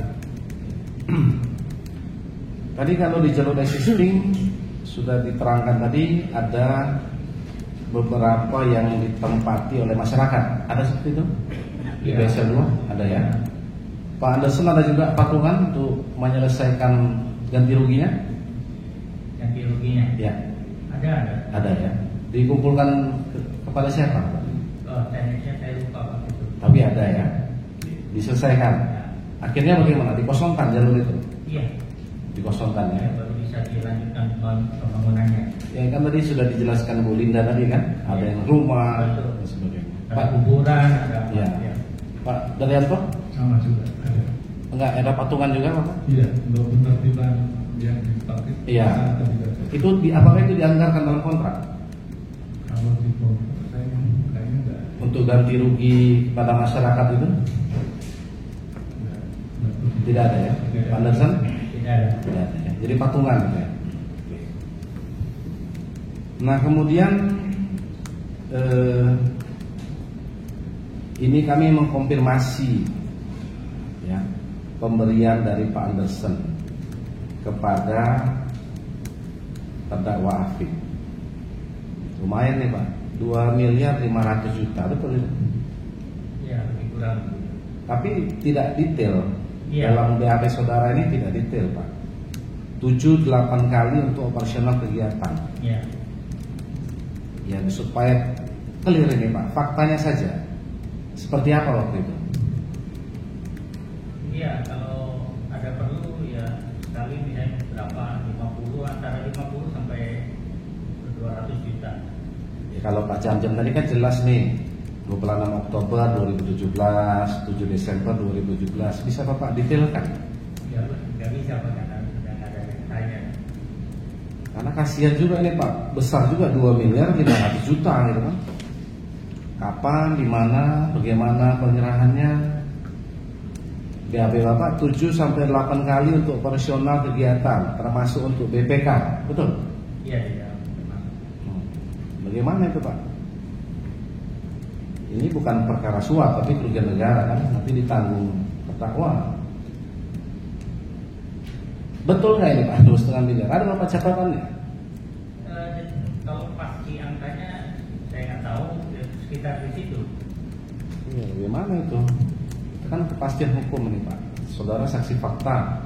Tadi kalau di jalur existing sudah diterangkan tadi ada beberapa yang ditempati oleh masyarakat. Ada seperti itu? Di Ya. BSL 2 ada ya. Pak Anderson ada juga patungan untuk menyelesaikan ganti ruginya? Ganti ruginya. Ya, Ada. ada ya. Dikumpulkan kepada siapa? Oh, teknisnya saya lupa Pak. Tapi ada ya, diselesaikan. Akhirnya bagaimana? Dikosongkan jalur itu? Iya. Dikosongkan ya. Baru bisa dilanjutkan pembangunannya. Ya kan tadi sudah dijelaskan Bu Linda tadi kan, ada yang rumah dan sebagainya. Ada kuburan, ada Ya. Pak Daryanto? Sama juga ada. Enggak ada patungan juga Pak? Iya, untuk penertiban yang dipakai. Iya. Itu apakah itu dianggarkan dalam kontrak? Kalau di kontrak kayaknya enggak. Untuk ganti rugi pada masyarakat itu? Tidak ada ya? Pak Anderson? Tidak ada. Tidak ada ya. Jadi patungan gitu ya. Nah kemudian ini kami mengkonfirmasi ya pemberian dari Pak Anderson kepada terdakwa Afif. Lumayan nih Pak, 2.500.000.000, betul itu? Iya, lebih kurang. Tapi tidak detail. Iya. Dalam BAP saudara ini tidak detail Pak. 7-8 kali untuk operasional kegiatan. Iya. Ya supaya clear ini Pak, faktanya saja. Seperti apa waktu itu? Iya, kalau ada perlu ya sekali misalnya berapa 50 antara 50 sampai 200 juta. Ya, kalau Pak Jam-Jam tadi kan jelas nih 26 Oktober 2017, 7 Desember 2017. Bisa Bapak detailkan? Ya nggak bisa Pak karena sudah ada yang tanya. Karena kasihan juga ini Pak, besar juga 2.500.000.000 gitu kan. Kapan, di mana, bagaimana penyerahannya? BAP Bapak 7 sampai 8 kali untuk operasional kegiatan, termasuk untuk BPK, betul? Iya, iya, memang. Bagaimana itu Pak? Ini bukan perkara suap, tapi kerugian negara kan, nanti ditanggung terdakwa. Betul nggak ini Pak? 2,5 miliar. Ada berapa catatannya? Kalau pasti angkanya saya nggak tahu, ya, sekitar di situ. Iya, bagaimana itu? Itu kan kepastian hukum ini Pak. Saudara saksi fakta.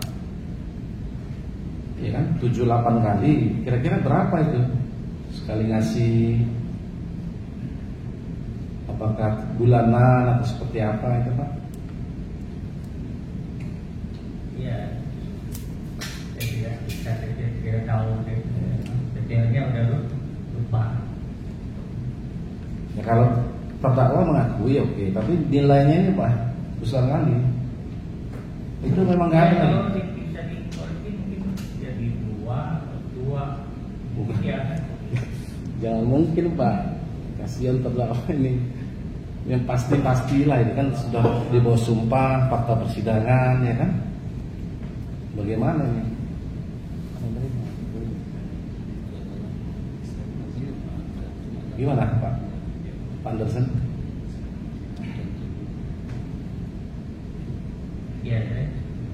Iya kan? 7-8 kali. Kira-kira berapa itu? Sekali ngasih, apakah bulanan atau seperti apa itu Pak? Iya. Saya tidak tahu detailnya udah lupa. Ya kalau terdakwa mengakui oke, tapi nilainya ini Pak besar kali. Itu memang nggak ada. Kalau bisa dikoreksi mungkin jadi dua. Bukan. Ya. Jangan mungkin Pak. Kasihan terdakwa ini. Yang pasti-pastilah ini kan sudah di bawah sumpah, fakta persidangan ya kan. Bagaimana ini? Gimana Pak? Pak Anderson? Iya,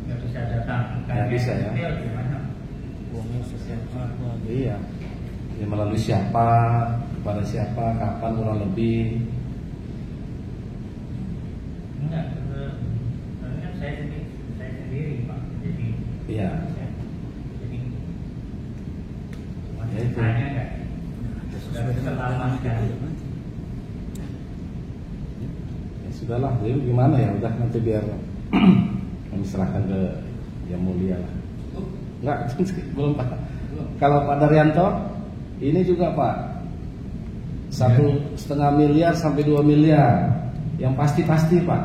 nggak bisa datang. Nggak bisa ya? Gimana? Iya. Ya, melalui siapa, kepada siapa, kapan kurang lebih? Enggak, karena saya sendiri Pak. Jadi Iya. Jadi Ya, itu. tanya enggak? Sudah terlama sekali. Ya sudahlah, jadi gimana ya? Udah nanti biar kami serahkan ke yang mulia lah. Enggak, belum Pak. Kalau Pak Daryanto, ini juga Pak 1,5 miliar sampai 2 miliar, yang pasti Pak.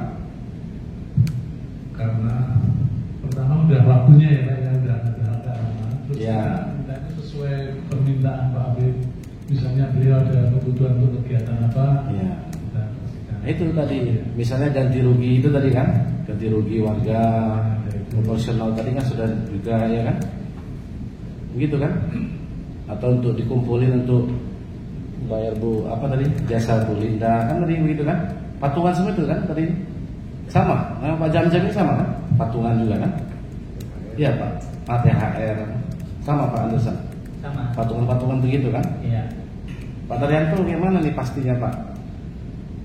Karena pertama udah waktunya ya Pak, ya udah ada. Terus Ya. kita sesuai permintaan Pak Habib. Misalnya beliau ada kebutuhan untuk kegiatan apa? Iya. Kita pastikan. Nah, itu tadi, misalnya ganti rugi itu tadi kan, ganti rugi warga, proporsional tadi kan sudah juga ya kan, begitu kan? Atau untuk dikumpulin untuk bayar Bu apa tadi jasa Bu Linda kan tadi begitu kan? Patungan semua itu kan tadi sama, nah, Pak Jam-Jam ini sama kan? Patungan juga kan? Iya Pak, THR sama Pak Anderson, Sama. patungan-patungan begitu kan? Iya. Pak Daryanto gimana nih pastinya Pak?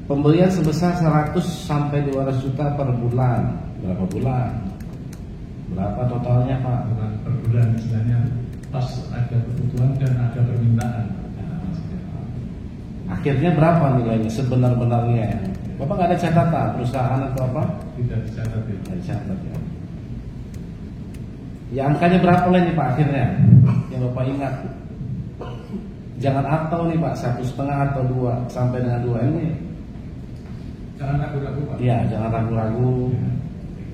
Pembelian sebesar 100 sampai 200 juta per bulan. Berapa bulan? Berapa totalnya Pak? Bukan per bulan istilahnya pas ada kebutuhan dan ada permintaan. Akhirnya berapa nilainya sebenar-benarnya? Bapak nggak ada catatan perusahaan atau apa? Tidak dicatat ya. Nggak dicatat ya. Ya angkanya berapa lah ini Pak akhirnya? Yang Bapak ingat? Jangan atau nih Pak, 1,5 atau 2 sampai dengan 2 ini. Jangan ragu-ragu Pak. Iya, jangan ragu-ragu.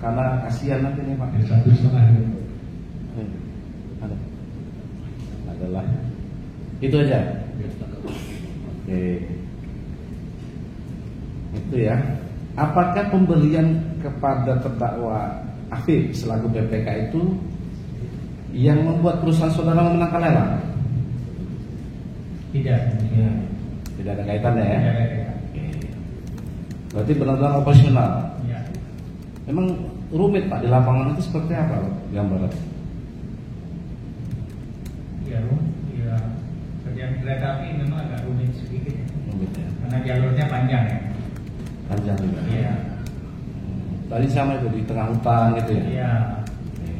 Karena kasihan nanti nih Pak. Ya, 1,5 ya. Ada. Adalah. Itu aja. Oke. Itu ya. Apakah pemberian kepada terdakwa Afif selaku BPK itu yang membuat perusahaan saudara memenangkan lelang? Tidak. Ya. Tidak ada kaitannya ya. Tidak ada kaitan. Oke. Berarti benar-benar operasional. Ya. Memang rumit Pak di lapangan itu seperti apa gambaran? Ya, ya. Kerjaan kereta api memang agak rumit sedikit ya. Rumit ya. Karena jalurnya panjang ya. Panjang juga. Iya. Tadi sama itu di tengah hutan gitu ya. Iya. Oke.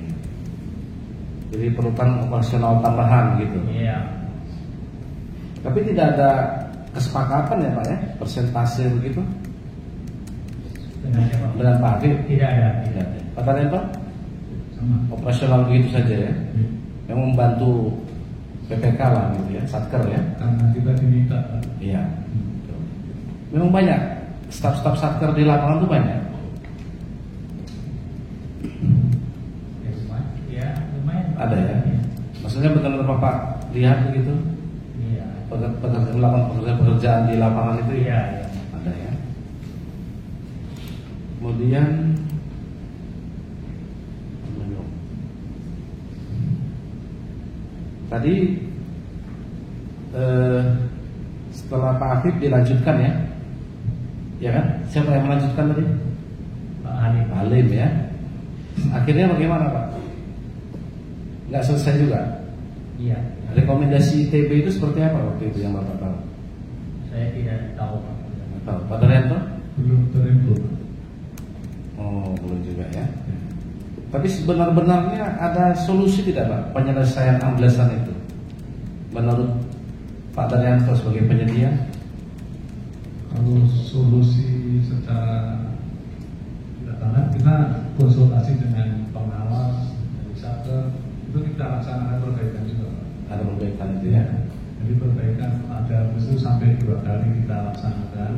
Jadi perlukan operasional tambahan gitu. Iya. Tapi tidak ada kesepakatan ya Pak ya, persentase begitu Dengan siapa? dengan Pak Afif? Tidak ada. Tidak ada. Pak Tarian Pak? Sama. Operasional begitu saja ya, Ya. yang membantu PPK lah gitu ya, satker ya. Karena kita diminta Pak. Iya. Memang banyak staf-staf satker di lapangan tuh banyak. Ya, lumayan. Ya, lumayan. Ada ya. Maksudnya benar-benar Bapak lihat begitu? Iya. Melakukan pekerjaan di lapangan itu Iya. ya? Ada ya. Kemudian tadi setelah Pak Afif dilanjutkan ya, ya kan? Siapa yang melanjutkan tadi? Pak Halim. Pak Halim ya. Akhirnya bagaimana Pak? Nggak selesai juga. Iya. Rekomendasi ITB itu seperti apa waktu itu yang Bapak tahu? Saya tidak tahu Pak. Nggak tahu. Pak Daryanto? Belum terinfo. Oh, belum juga ya. Tapi sebenar-benarnya ada solusi tidak Pak penyelesaian amblesan itu? Menurut Pak Daryanto sebagai penyedia? Kalau solusi secara di lapangan kita konsultasi dengan pengawas dari satker, itu kita laksanakan perbaikan juga Pak. Ada perbaikan itu ya? Jadi perbaikan ada itu sampai 2 kali kita laksanakan,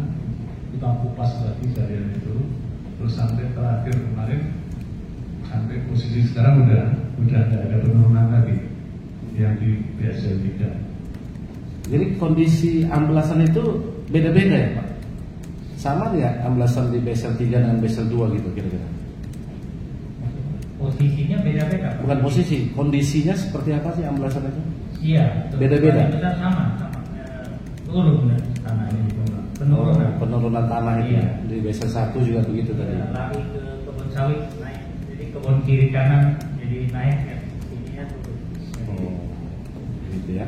kita kupas lagi jaringan itu, terus sampai terakhir kemarin sampai posisi sekarang udah nggak ada penurunan lagi yang di BSL 3. Jadi kondisi amblesan itu beda-beda ya Pak? Sama ya amblesan di BSL 3 dengan BSL 2 gitu kira-kira? Posisinya beda-beda. Pak. Bukan posisi, kondisinya seperti apa sih amblesan itu? Iya. Beda-beda? Kita sama. Turun tanah ini. Penurunan. Penurunan tanah itu Iya. ya. Di BSL 1 juga begitu tadi. Ya, lari ke kebun sawit naik. Jadi kebun kiri kanan jadi naik ya. Ininya turun. Oh, gitu ya.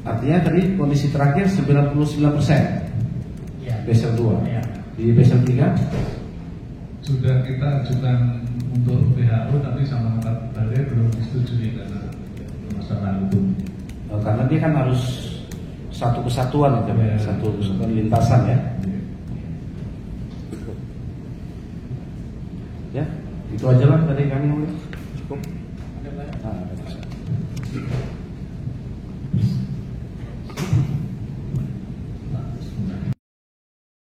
Artinya tadi kondisi terakhir 99% Iya. BSL 2. Iya. Di BSL 3 Sudah kita ajukan untuk WHO tapi sama Pak Balai belum disetujui karena masalah hukum. karena dia kan harus satu kesatuan gitu, Ya. satu kesatuan lintasan ya. Ya, itu aja lah dari kami. Cukup. Ada, Pak? Nah, ada.